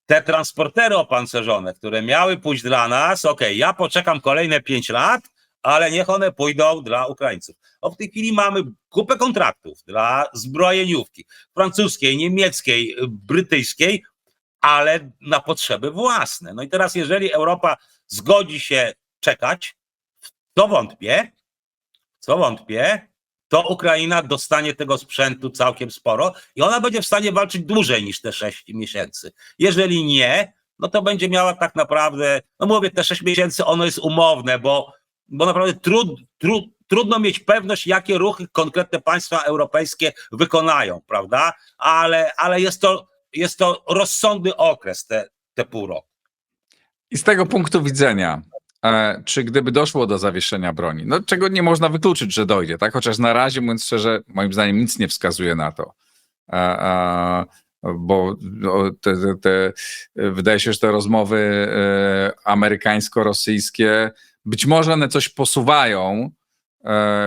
Te transportery opancerzone, które miały pójść dla nas, ja poczekam kolejne 5 lat, ale niech one pójdą dla Ukraińców. W tej chwili mamy kupę kontraktów dla zbrojeniówki francuskiej, niemieckiej, brytyjskiej, ale na potrzeby własne. No i teraz, jeżeli Europa zgodzi się czekać, co wątpię, to Ukraina dostanie tego sprzętu całkiem sporo i ona będzie w stanie walczyć dłużej niż te 6 miesięcy. Jeżeli nie, no to będzie miała tak naprawdę, no mówię, te 6 miesięcy ono jest umowne, bo naprawdę trudno mieć pewność, jakie ruchy konkretne państwa europejskie wykonają, prawda? Ale jest to rozsądny okres, te pół roku. I z tego punktu widzenia, czy gdyby doszło do zawieszenia broni, no czego nie można wykluczyć, że dojdzie, tak? Chociaż na razie, mówiąc szczerze, moim zdaniem nic nie wskazuje na to. Bo wydaje się, że te rozmowy amerykańsko-rosyjskie, być może one coś posuwają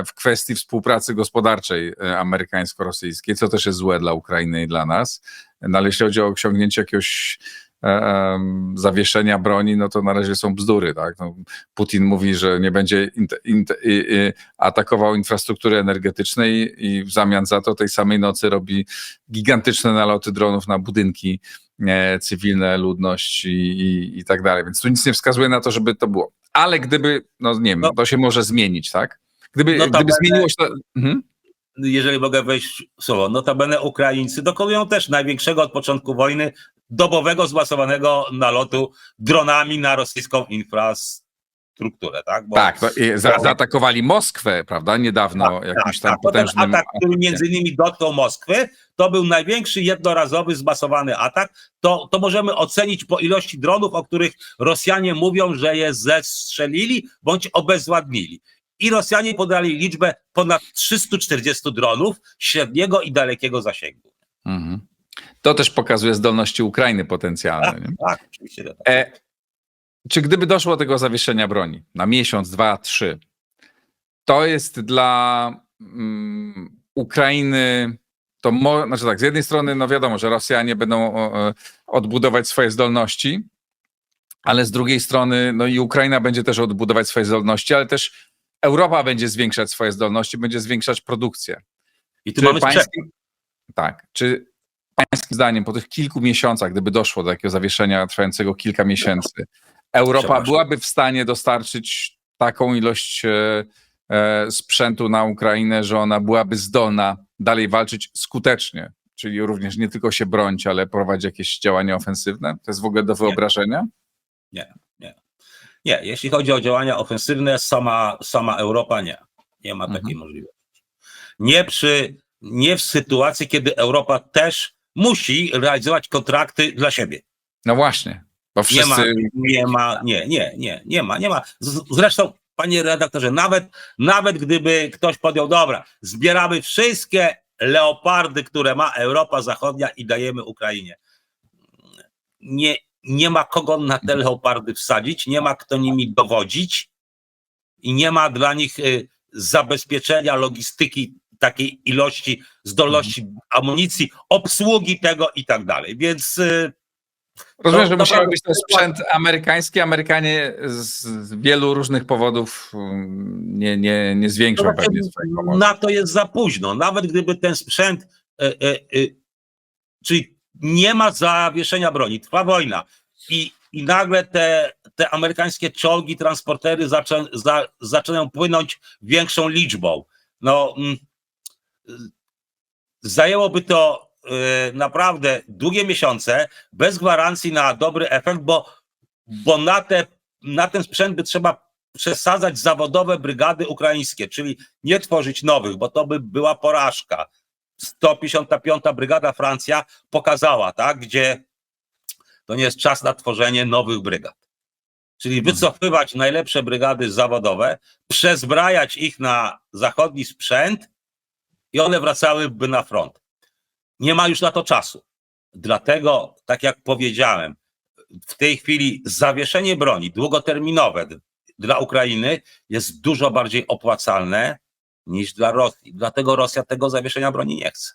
w kwestii współpracy gospodarczej amerykańsko-rosyjskiej, co też jest złe dla Ukrainy i dla nas. No ale jeśli chodzi o osiągnięcie jakiegoś zawieszenia broni, no to na razie są bzdury, tak? No, Putin mówi, że nie będzie atakował infrastruktury energetycznej i w zamian za to tej samej nocy robi gigantyczne naloty dronów na budynki cywilne, ludność i tak dalej. Więc tu nic nie wskazuje na to, żeby to było. Ale gdyby, no nie wiem, to się może zmienić, tak? Gdyby zmieniło się to... Jeżeli mogę wejść w słowo, notabene Ukraińcy dokonują też największego od początku wojny dobowego zmasowanego nalotu dronami na rosyjską infrastrukturę. Tak, tak, zaatakowali Moskwę, prawda, niedawno jakimś tam potężnym... Ten atak, który między innymi dotknął Moskwy, to był największy jednorazowy zmasowany atak. To możemy ocenić po ilości dronów, o których Rosjanie mówią, że je zestrzelili bądź obezwładnili. I Rosjanie podali liczbę ponad 340 dronów średniego i dalekiego zasięgu. Mhm. To też pokazuje zdolności Ukrainy potencjalne. Tak, oczywiście. Tak. Czy gdyby doszło do tego zawieszenia broni na miesiąc, 2, 3, to jest dla Ukrainy, znaczy tak, z jednej strony, no wiadomo, że Rosjanie będą odbudować swoje zdolności, ale z drugiej strony, no i Ukraina będzie też odbudować swoje zdolności, ale też Europa będzie zwiększać swoje zdolności, będzie zwiększać produkcję. I tu mamy tak, czy pańskim zdaniem po tych kilku miesiącach, gdyby doszło do takiego zawieszenia trwającego kilka miesięcy, Europa byłaby w stanie dostarczyć taką ilość sprzętu na Ukrainę, że ona byłaby zdolna dalej walczyć skutecznie? Czyli również nie tylko się bronić, ale prowadzić jakieś działania ofensywne? To jest w ogóle do wyobrażenia? Nie, jeśli chodzi o działania ofensywne, sama Europa nie ma takiej możliwości. Nie w sytuacji, kiedy Europa też musi realizować kontrakty dla siebie. No właśnie, bo wszyscy... Nie ma. Zresztą, panie redaktorze, nawet gdyby ktoś podjął, dobra, zbieramy wszystkie leopardy, które ma Europa Zachodnia i dajemy Ukrainie. Nie ma kogo na te leopardy wsadzić, nie ma kto nimi dowodzić i nie ma dla nich zabezpieczenia logistyki takiej ilości, zdolności amunicji, obsługi tego i tak dalej. Więc rozumiem, że musiał być to sprzęt amerykański. Amerykanie z wielu różnych powodów nie zwiększą pewnie swojej pomocy. na to jest za późno. Nawet gdyby ten sprzęt, czyli nie ma zawieszenia broni, trwa wojna i nagle te amerykańskie czołgi, transportery zaczynają płynąć większą liczbą. No, zajęłoby to naprawdę długie miesiące, bez gwarancji na dobry efekt, bo na ten sprzęt by trzeba przesadzać zawodowe brygady ukraińskie, czyli nie tworzyć nowych, bo to by była porażka. 155. Brygada Francja pokazała, tak, gdzie to nie jest czas na tworzenie nowych brygad. Czyli wycofywać najlepsze brygady zawodowe, przezbrajać ich na zachodni sprzęt i one wracałyby na front. Nie ma już na to czasu. Dlatego, tak jak powiedziałem, w tej chwili zawieszenie broni długoterminowe dla Ukrainy jest dużo bardziej opłacalne niż dla Rosji. Dlatego Rosja tego zawieszenia broni nie chce.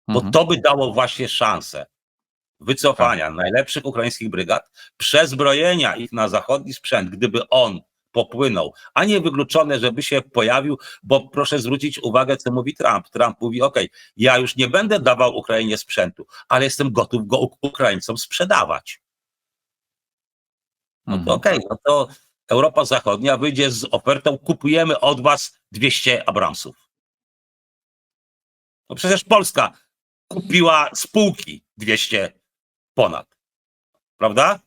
Bo to by dało właśnie szansę wycofania najlepszych ukraińskich brygad, przezbrojenia ich na zachodni sprzęt, gdyby on popłynął, a nie wykluczone, żeby się pojawił, bo proszę zwrócić uwagę, co mówi Trump. Trump mówi, ja już nie będę dawał Ukrainie sprzętu, ale jestem gotów go Ukraińcom sprzedawać. No to no to Europa Zachodnia wyjdzie z ofertą, kupujemy od was 200 Abramsów. No przecież Polska kupiła spółki 200 ponad. Prawda?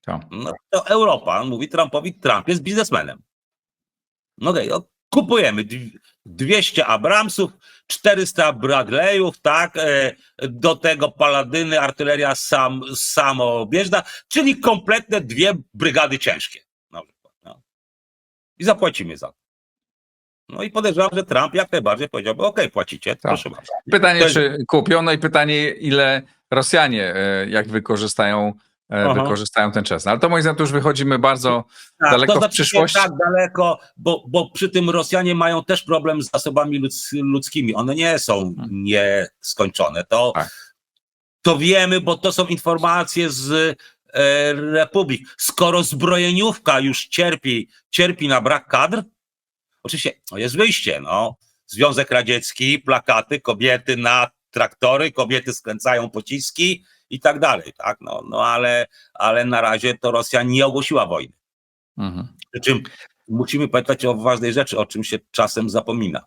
Tak. No to Europa mówi Trumpowi, Trump jest biznesmenem. No kupujemy 200 Abramsów, 400 Bradleyów, tak, do tego Paladyny, artyleria samobieżna, czyli kompletne 2 brygady ciężkie. Na przykład, no. I zapłacimy za to. No i podejrzewam, że Trump jak najbardziej powiedziałby, płacicie, proszę bardzo. Pytanie, czy kupią, no i pytanie, ile Rosjanie jak wykorzystają ten czas. No, ale to moim zdaniem to już wychodzimy bardzo daleko w przyszłość. Tak daleko, bo przy tym Rosjanie mają też problem z zasobami ludzkimi. One nie są nieskończone. To wiemy, bo to są informacje z republik. Skoro zbrojeniówka już cierpi na brak kadr, oczywiście jest wyjście. Związek Radziecki, plakaty, kobiety na traktory, kobiety skręcają pociski i tak dalej, tak? Ale na razie to Rosja nie ogłosiła wojny. Przy czym musimy pamiętać o ważnej rzeczy, o czym się czasem zapomina.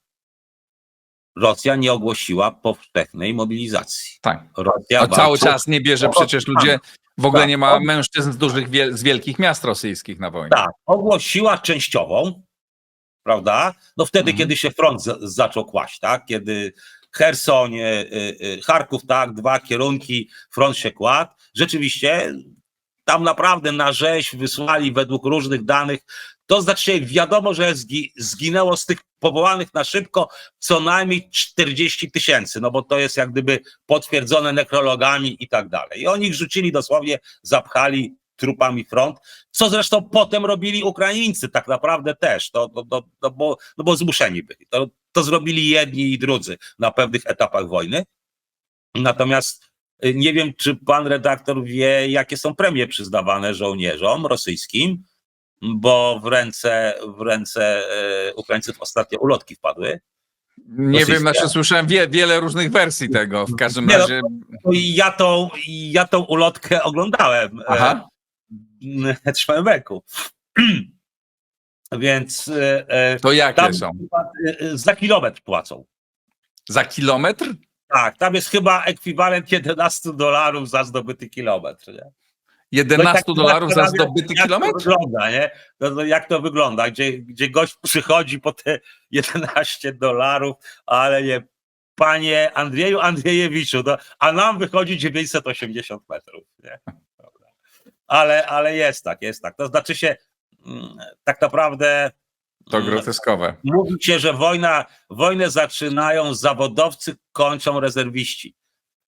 Rosja nie ogłosiła powszechnej mobilizacji. Tak. Rosja cały czas nie bierze przecież ludzie, w ogóle nie ma mężczyzn z wielkich miast rosyjskich na wojnie. Tak, ogłosiła częściową, prawda? No wtedy, kiedy się front zaczął kłaść, tak? Kiedy Cherson, Charków, tak, 2 kierunki, front się kładł. Rzeczywiście tam naprawdę na rzeź wysłali według różnych danych, to znaczy wiadomo, że zginęło z tych powołanych na szybko co najmniej 40 000, bo to jest jak gdyby potwierdzone nekrologami i tak dalej. I oni ich rzucili dosłownie, zapchali trupami front, co zresztą potem robili Ukraińcy tak naprawdę też, bo zmuszeni byli. To zrobili jedni i drudzy na pewnych etapach wojny. Natomiast nie wiem, czy pan redaktor wie, jakie są premie przyznawane żołnierzom rosyjskim, bo w ręce Ukraińców ostatnio ulotki wpadły. Nie wiem, słyszałem wiele różnych wersji tego, w każdym razie. Ja tą ulotkę oglądałem. Trwałem wieku. Więc to jakie są? Za kilometr płacą. Za kilometr? Tak, tam jest chyba ekwiwalent $11 za zdobyty kilometr. Nie? $11 za zdobyty jak kilometr? To wygląda, nie? No, jak to wygląda? Gdzie gość przychodzi po te $11, ale nie, panie Andrzeju Andrzejewiczu, a nam wychodzi 980 metrów. Nie? Ale jest tak. To znaczy się tak naprawdę. To groteskowe. Mówi się, że wojnę zaczynają zawodowcy, kończą rezerwiści.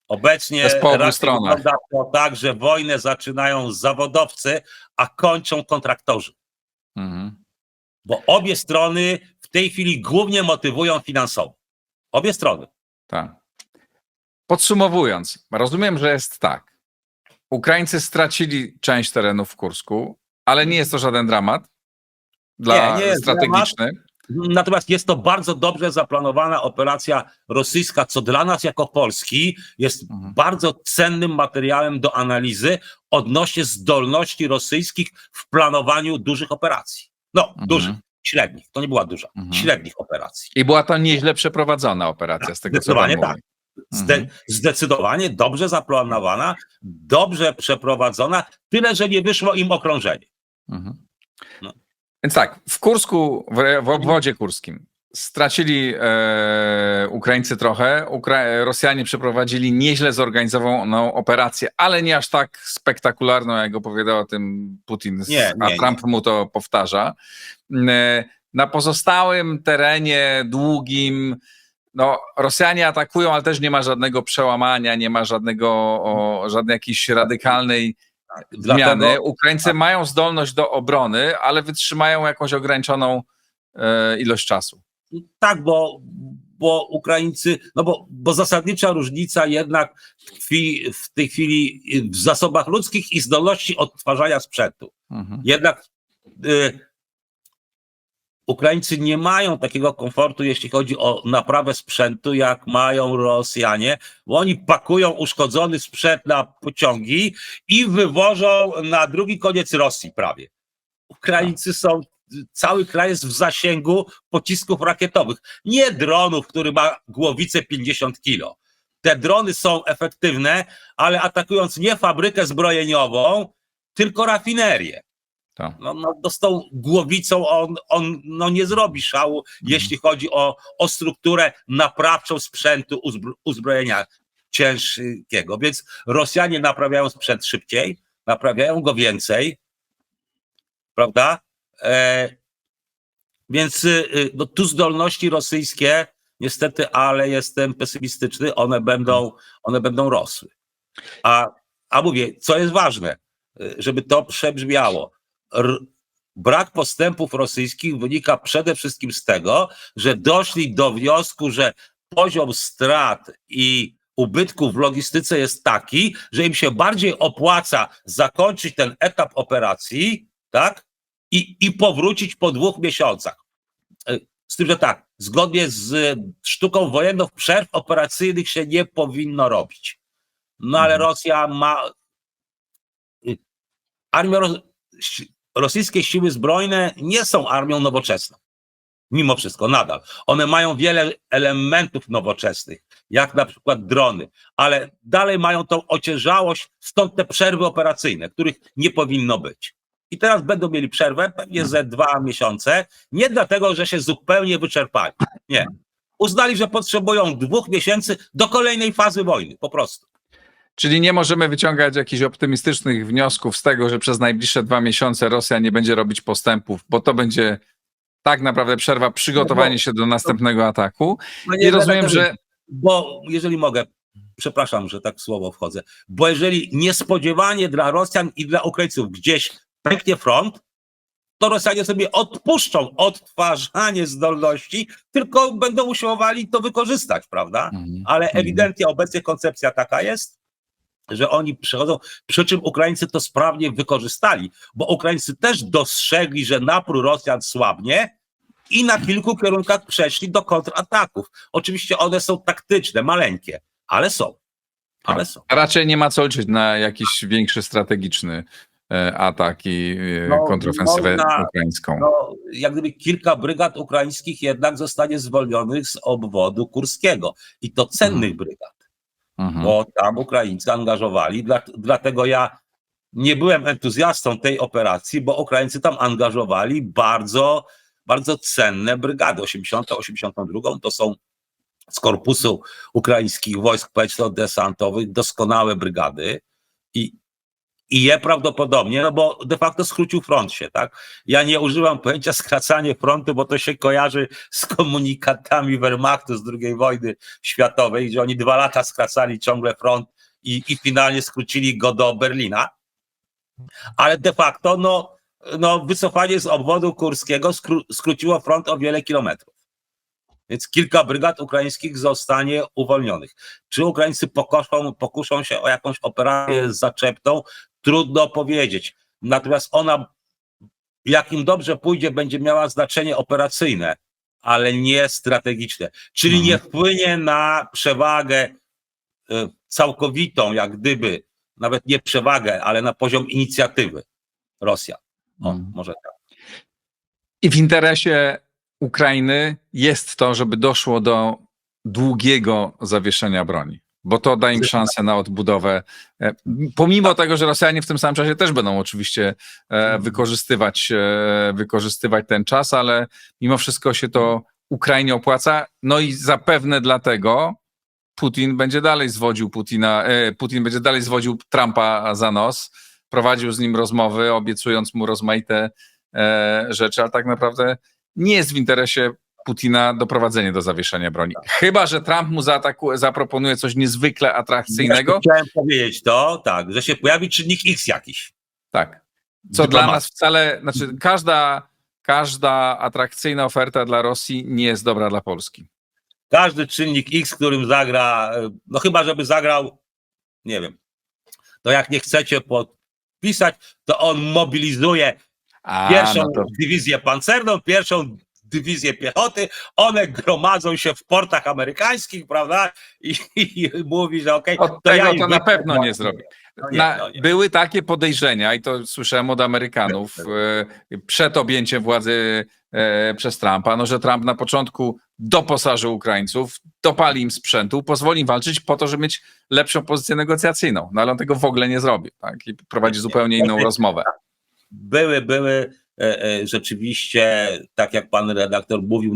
Obecnie Jest po obu raczej stronach. wygląda to tak, że wojnę zaczynają zawodowcy, a kończą kontraktorzy. Mhm. Bo obie strony w tej chwili głównie motywują finansowo. Obie strony. Tak. Podsumowując, rozumiem, że jest tak. Ukraińcy stracili część terenów w Kursku, ale nie jest to żaden dramat Nie jest strategiczny. Natomiast jest to bardzo dobrze zaplanowana operacja rosyjska, co dla nas jako Polski jest bardzo cennym materiałem do analizy odnośnie zdolności rosyjskich w planowaniu dużych operacji. Dużych, średnich. To nie była duża. Średnich operacji. I była to nieźle przeprowadzona operacja, z tego co pan mówi. Tak. Zdecydowanie dobrze zaplanowana, dobrze przeprowadzona, tyle, że nie wyszło im okrążenie. No. Więc tak, w Kursku, w obwodzie kurskim stracili Ukraińcy trochę, Rosjanie przeprowadzili nieźle zorganizowaną operację, ale nie aż tak spektakularną, jak opowiadał o tym Putin, a Trump mu to powtarza. Na pozostałym terenie długim Rosjanie atakują, ale też nie ma żadnego przełamania, nie ma żadnej jakiejś radykalnej zmiany. Ukraińcy mają zdolność do obrony, ale wytrzymają jakąś ograniczoną ilość czasu. Tak, bo Ukraińcy, bo zasadnicza różnica jednak tkwi w tej chwili w zasobach ludzkich i zdolności odtwarzania sprzętu. Jednak Ukraińcy nie mają takiego komfortu, jeśli chodzi o naprawę sprzętu, jak mają Rosjanie, bo oni pakują uszkodzony sprzęt na pociągi i wywożą na drugi koniec Rosji prawie. Ukraińcy cały kraj jest w zasięgu pocisków rakietowych. Nie dronów, który ma głowicę 50 kilo. Te drony są efektywne, ale atakując nie fabrykę zbrojeniową, tylko rafinerię. Z tą głowicą on nie zrobi szału, jeśli chodzi o strukturę naprawczą sprzętu uzbrojenia ciężkiego. Więc Rosjanie naprawiają sprzęt szybciej, naprawiają go więcej, prawda? Więc tu zdolności rosyjskie, niestety, ale jestem pesymistyczny, one będą rosły. A mówię, co jest ważne, żeby to przebrzmiało. Brak postępów rosyjskich wynika przede wszystkim z tego, że doszli do wniosku, że poziom strat i ubytków w logistyce jest taki, że im się bardziej opłaca zakończyć ten etap operacji, tak? I powrócić po 2 miesiącach. Z tym, że tak, zgodnie z sztuką wojenną przerw operacyjnych się nie powinno robić. Ale Rosja ma... Rosyjskie siły zbrojne nie są armią nowoczesną. Mimo wszystko, nadal. One mają wiele elementów nowoczesnych, jak na przykład drony, ale dalej mają tą ociężałość, stąd te przerwy operacyjne, których nie powinno być. I teraz będą mieli przerwę, pewnie ze 2 miesiące, nie dlatego, że się zupełnie wyczerpali. Nie. Uznali, że potrzebują 2 miesięcy do kolejnej fazy wojny, po prostu. Czyli nie możemy wyciągać jakichś optymistycznych wniosków z tego, że przez najbliższe 2 miesiące Rosja nie będzie robić postępów, bo to będzie tak naprawdę przerwa, przygotowanie się do następnego ataku. I rozumiem, że... Bo jeżeli mogę, przepraszam, że tak słowo wchodzę, bo jeżeli niespodziewanie dla Rosjan i dla Ukraińców gdzieś pęknie front, to Rosjanie sobie odpuszczą odtwarzanie zdolności, tylko będą usiłowali to wykorzystać, prawda? Ale ewidentnie obecnie koncepcja taka jest, że oni przychodzą, przy czym Ukraińcy to sprawnie wykorzystali, bo Ukraińcy też dostrzegli, że napór Rosjan słabnie i na kilku kierunkach przeszli do kontrataków. Oczywiście one są taktyczne, maleńkie, ale są. Raczej nie ma co liczyć na jakiś większy strategiczny atak i No, kontrofensywę można- ukraińską. No, jak gdyby kilka brygad ukraińskich jednak zostanie zwolnionych z obwodu kurskiego i to cennych brygad, Mhm. bo tam Ukraińcy angażowali, dlatego ja nie byłem entuzjastą tej operacji, bo Ukraińcy tam angażowali bardzo, bardzo cenne brygady. 80., 82 to są z korpusu ukraińskich wojsk powietrzno-desantowych doskonałe brygady i je prawdopodobnie, no bo de facto skrócił front się, tak? Ja nie używam pojęcia skracanie frontu, bo to się kojarzy z komunikatami Wehrmachtu z II wojny światowej, gdzie oni 2 lata skracali ciągle front i finalnie skrócili go do Berlina. Ale de facto no wycofanie z obwodu kurskiego skróciło front o wiele kilometrów. Więc kilka brygad ukraińskich zostanie uwolnionych. Czy Ukraińcy pokuszą się o jakąś operację zaczepną? Trudno powiedzieć. Natomiast ona, jak im dobrze pójdzie, będzie miała znaczenie operacyjne, ale nie strategiczne. Czyli nie wpłynie na przewagę całkowitą, jak gdyby, nawet nie przewagę, ale na poziom inicjatywy Rosja. Może tak. I w interesie Ukrainy jest to, żeby doszło do długiego zawieszenia broni, bo to da im szansę na odbudowę. Pomimo tego, że Rosjanie w tym samym czasie też będą oczywiście wykorzystywać ten czas, ale mimo wszystko się to Ukrainie opłaca. No i zapewne dlatego Putin będzie dalej zwodził Trumpa za nos, prowadził z nim rozmowy, obiecując mu rozmaite rzeczy, ale tak naprawdę nie jest w interesie Putina doprowadzenie do zawieszenia broni. Chyba że Trump mu zaproponuje coś niezwykle atrakcyjnego. Ja chciałem powiedzieć to, tak, że się pojawi czynnik X jakiś. Tak. Co dla nas wcale, znaczy każda atrakcyjna oferta dla Rosji nie jest dobra dla Polski. Każdy czynnik X, którym zagra, no chyba żeby zagrał, nie wiem, to jak nie chcecie podpisać, to on mobilizuje pierwszą dywizję pancerną, pierwszą dywizję piechoty, one gromadzą się w portach amerykańskich, prawda, i mówi, że okej. Od tego to na pewno nie zrobi. Nie. Były takie podejrzenia, i to słyszałem od Amerykanów przed objęciem władzy przez Trumpa, no, że Trump na początku doposaży Ukraińców, dopali im sprzętu, pozwoli im walczyć po to, żeby mieć lepszą pozycję negocjacyjną. No ale on tego w ogóle nie zrobi, tak? I prowadzi zupełnie inną rozmowę. Były rzeczywiście, tak jak pan redaktor mówił,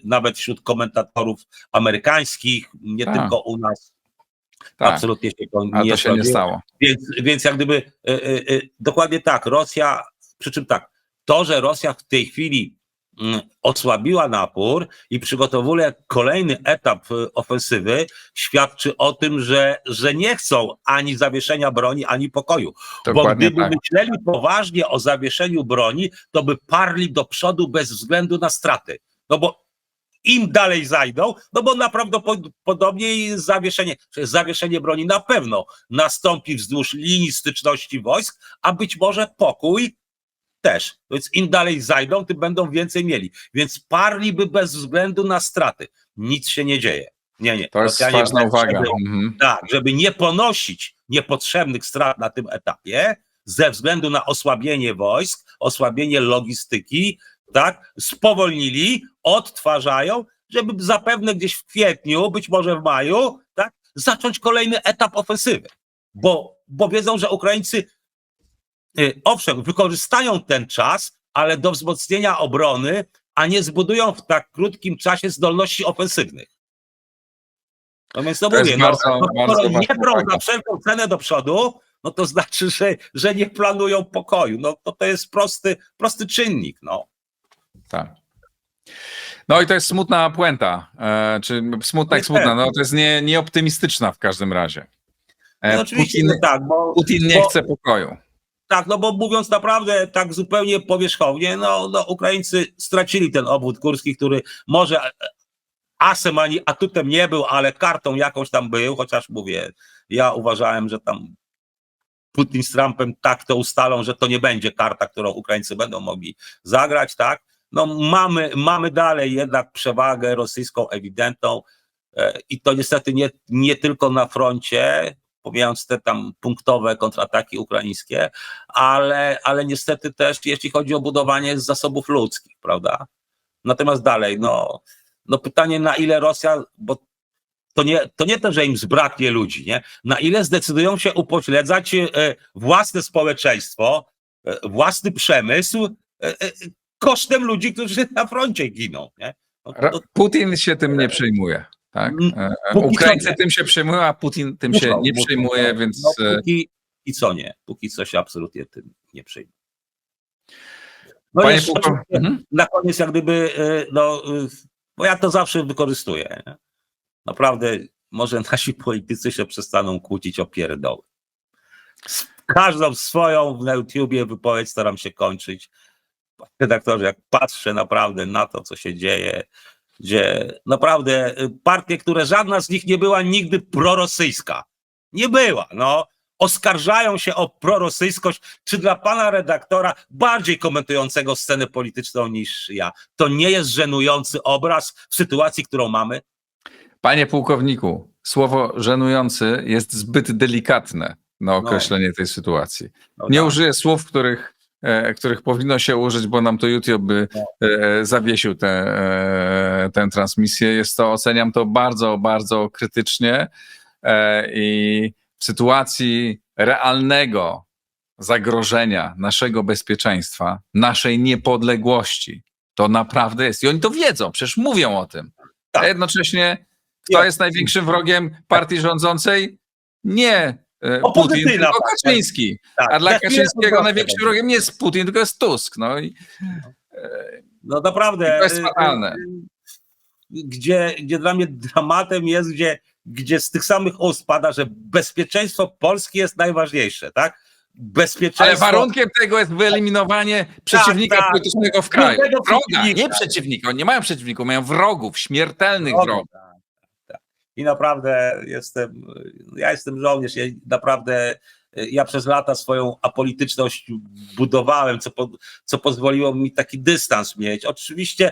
nawet wśród komentatorów amerykańskich, nie tylko u nas. Tak. Absolutnie się to nie się nie stało. Więc jak gdyby dokładnie tak, Rosja, przy czym tak, to, że Rosja w tej chwili osłabiła napór i przygotowuje kolejny etap ofensywy, świadczy o tym, że nie chcą ani zawieszenia broni, ani pokoju. Dokładnie. Bo gdyby myśleli poważnie o zawieszeniu broni, to by parli do przodu bez względu na straty. No bo im dalej zajdą, no bo najprawdopodobniej zawieszenie broni na pewno nastąpi wzdłuż linii styczności wojsk, a być może pokój też. Więc im dalej zajdą, tym będą więcej mieli. Więc parliby bez względu na straty. Nic się nie dzieje. Nie. To jest ważna uwaga. Tak, żeby nie ponosić niepotrzebnych strat na tym etapie, ze względu na osłabienie wojsk, osłabienie logistyki, tak, spowolnili, odtwarzają, żeby zapewne gdzieś w kwietniu, być może w maju, tak, zacząć kolejny etap ofensywy. Bo wiedzą, że Ukraińcy owszem, wykorzystają ten czas, ale do wzmocnienia obrony, a nie zbudują w tak krótkim czasie zdolności ofensywnych. No więc to mówię, skoro nie brą za wszelką cenę do przodu, no to znaczy, że nie planują pokoju. No to jest prosty czynnik. No. Tak. No i to jest smutna puenta, czy smutna jak smutna, no to jest nieoptymistyczna w każdym razie. No oczywiście tak, Putin nie chce pokoju. Tak, no bo mówiąc naprawdę tak zupełnie powierzchownie, no Ukraińcy stracili ten obwód kurski, który może asem ani atutem nie był, ale kartą jakąś tam był, chociaż mówię, ja uważałem, że tam Putin z Trumpem tak to ustalą, że to nie będzie karta, którą Ukraińcy będą mogli zagrać, tak? No mamy dalej jednak przewagę rosyjską ewidentną i to niestety nie tylko na froncie, pomijając te tam punktowe kontrataki ukraińskie, ale niestety też jeśli chodzi o budowanie zasobów ludzkich, prawda? Natomiast dalej, no pytanie, na ile Rosja, bo to nie to, że im zbraknie ludzi, nie? Na ile zdecydują się upośledzać własne społeczeństwo, własny przemysł kosztem ludzi, którzy na froncie giną, nie? Putin się tym nie przejmuje. Tak? Ukraińcy tym się przejmują, a Putin tym się nie przejmuje, więc... Póki co się absolutnie tym nie przejmuje. No Panie jeszcze na koniec jak gdyby, bo ja to zawsze wykorzystuję. Nie? Naprawdę może nasi politycy się przestaną kłócić o pierdoły. Każdą swoją na YouTubie wypowiedź staram się kończyć. Panie redaktorze, jak patrzę naprawdę na to, co się dzieje, gdzie naprawdę partie, które żadna z nich nie była nigdy prorosyjska. Nie była, oskarżają się o prorosyjskość, czy dla pana redaktora, bardziej komentującego scenę polityczną niż ja, to nie jest żenujący obraz w sytuacji, którą mamy? Panie pułkowniku, słowo żenujący jest zbyt delikatne na określenie tej sytuacji. Nie użyję słów, których powinno się użyć, bo nam to YouTube by zawiesił tę transmisję. Oceniam to bardzo, bardzo krytycznie i w sytuacji realnego zagrożenia naszego bezpieczeństwa, naszej niepodległości, to naprawdę jest. I oni to wiedzą, przecież mówią o tym. A jednocześnie kto jest największym wrogiem partii rządzącej? Nie Putin, tylko Kaczyński. A dla Kaczyńskiego największym wrogiem nie jest Putin, tylko jest Tusk. Naprawdę. To jest fatalne. Gdzie dla mnie dramatem jest, gdzie z tych samych ust pada, że bezpieczeństwo Polski jest najważniejsze, tak? Ale warunkiem tego jest wyeliminowanie przeciwnika politycznego w kraju. Wroga, nie przeciwnika. Oni nie mają przeciwników, mają wrogów, śmiertelnych wrogów. I naprawdę ja jestem żołnierz, ja przez lata swoją apolityczność budowałem, co pozwoliło mi taki dystans mieć. Oczywiście,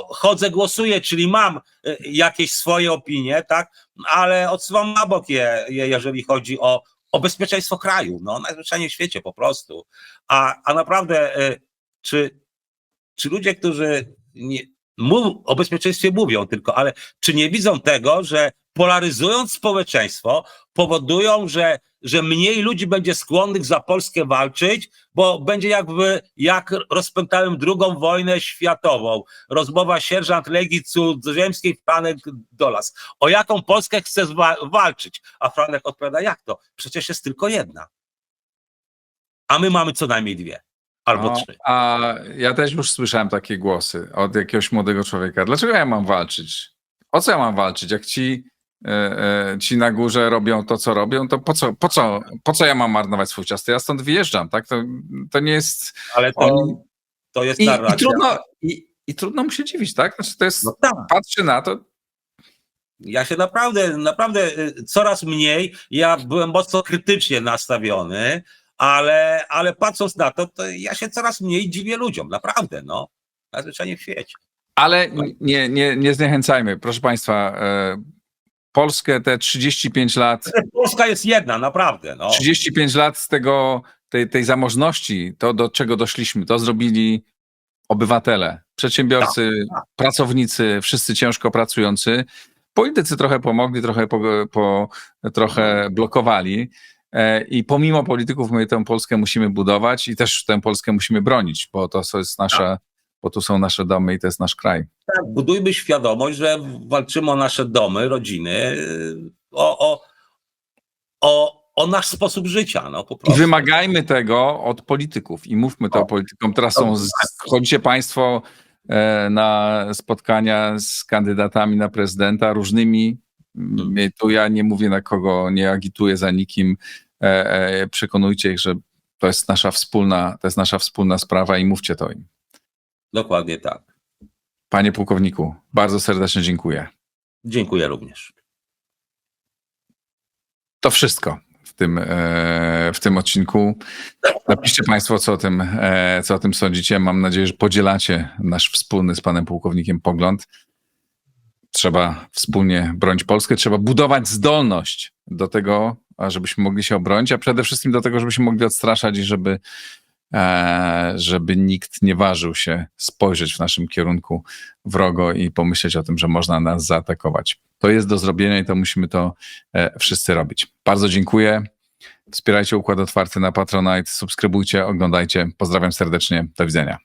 chodzę, głosuję, czyli mam jakieś swoje opinie, tak, ale odsuwam na bok jeżeli chodzi o bezpieczeństwo kraju, najzwyczajniej w świecie po prostu. A naprawdę, czy ludzie, którzy o bezpieczeństwie mówią tylko, ale czy nie widzą tego, że polaryzując społeczeństwo, powodują, że mniej ludzi będzie skłonnych za Polskę walczyć, bo będzie jak rozpętałem II wojnę światową. Rozmowa sierżant Legii Cudzoziemskiej Franek Dolas. O jaką Polskę chce walczyć? A Franek odpowiada, jak to? Przecież jest tylko jedna. A my mamy co najmniej dwie. Albo trzy. A ja też już słyszałem takie głosy od jakiegoś młodego człowieka. Dlaczego ja mam walczyć? O co ja mam walczyć? Jak ci na górze robią to, co robią, to po co ja mam marnować swój czas? To ja stąd wyjeżdżam, tak? To nie jest... Ale to jest narracja. I trudno mu się dziwić, tak? Znaczy to jest... Patrzy na to... Ja się naprawdę coraz mniej, ja byłem mocno krytycznie nastawiony, ale patrząc na to ja się coraz mniej dziwię ludziom, naprawdę, najzwyczajniej w świecie. Ale nie zniechęcajmy, proszę państwa, Polskę te 35 lat... Polska jest jedna, naprawdę. 35 lat z tej zamożności, to do czego doszliśmy, to zrobili obywatele, przedsiębiorcy, pracownicy, wszyscy ciężko pracujący. Politycy trochę pomogli, trochę blokowali. I pomimo polityków my tę Polskę musimy budować i też tę Polskę musimy bronić, bo to jest bo tu są nasze domy i to jest nasz kraj. Tak, budujmy świadomość, że walczymy o nasze domy, rodziny, o nasz sposób życia. Po prostu. I wymagajmy tego od polityków i mówmy to politykom. Teraz chodzicie państwo na spotkania z kandydatami na prezydenta różnymi. Tu ja nie mówię na kogo, nie agituję za nikim. Przekonujcie ich, że to jest nasza wspólna sprawa i mówcie to im. Dokładnie tak. Panie pułkowniku, bardzo serdecznie dziękuję. Dziękuję również. To wszystko w tym odcinku. Napiszcie państwo, co o tym sądzicie. Mam nadzieję, że podzielacie nasz wspólny z panem pułkownikiem pogląd. Trzeba wspólnie bronić Polskę, trzeba budować zdolność do tego, żebyśmy mogli się obronić, a przede wszystkim do tego, żebyśmy mogli odstraszać i żeby nikt nie ważył się spojrzeć w naszym kierunku wrogo i pomyśleć o tym, że można nas zaatakować. To jest do zrobienia i to musimy to wszyscy robić. Bardzo dziękuję. Wspierajcie Układ Otwarty na Patronite, subskrybujcie, oglądajcie. Pozdrawiam serdecznie. Do widzenia.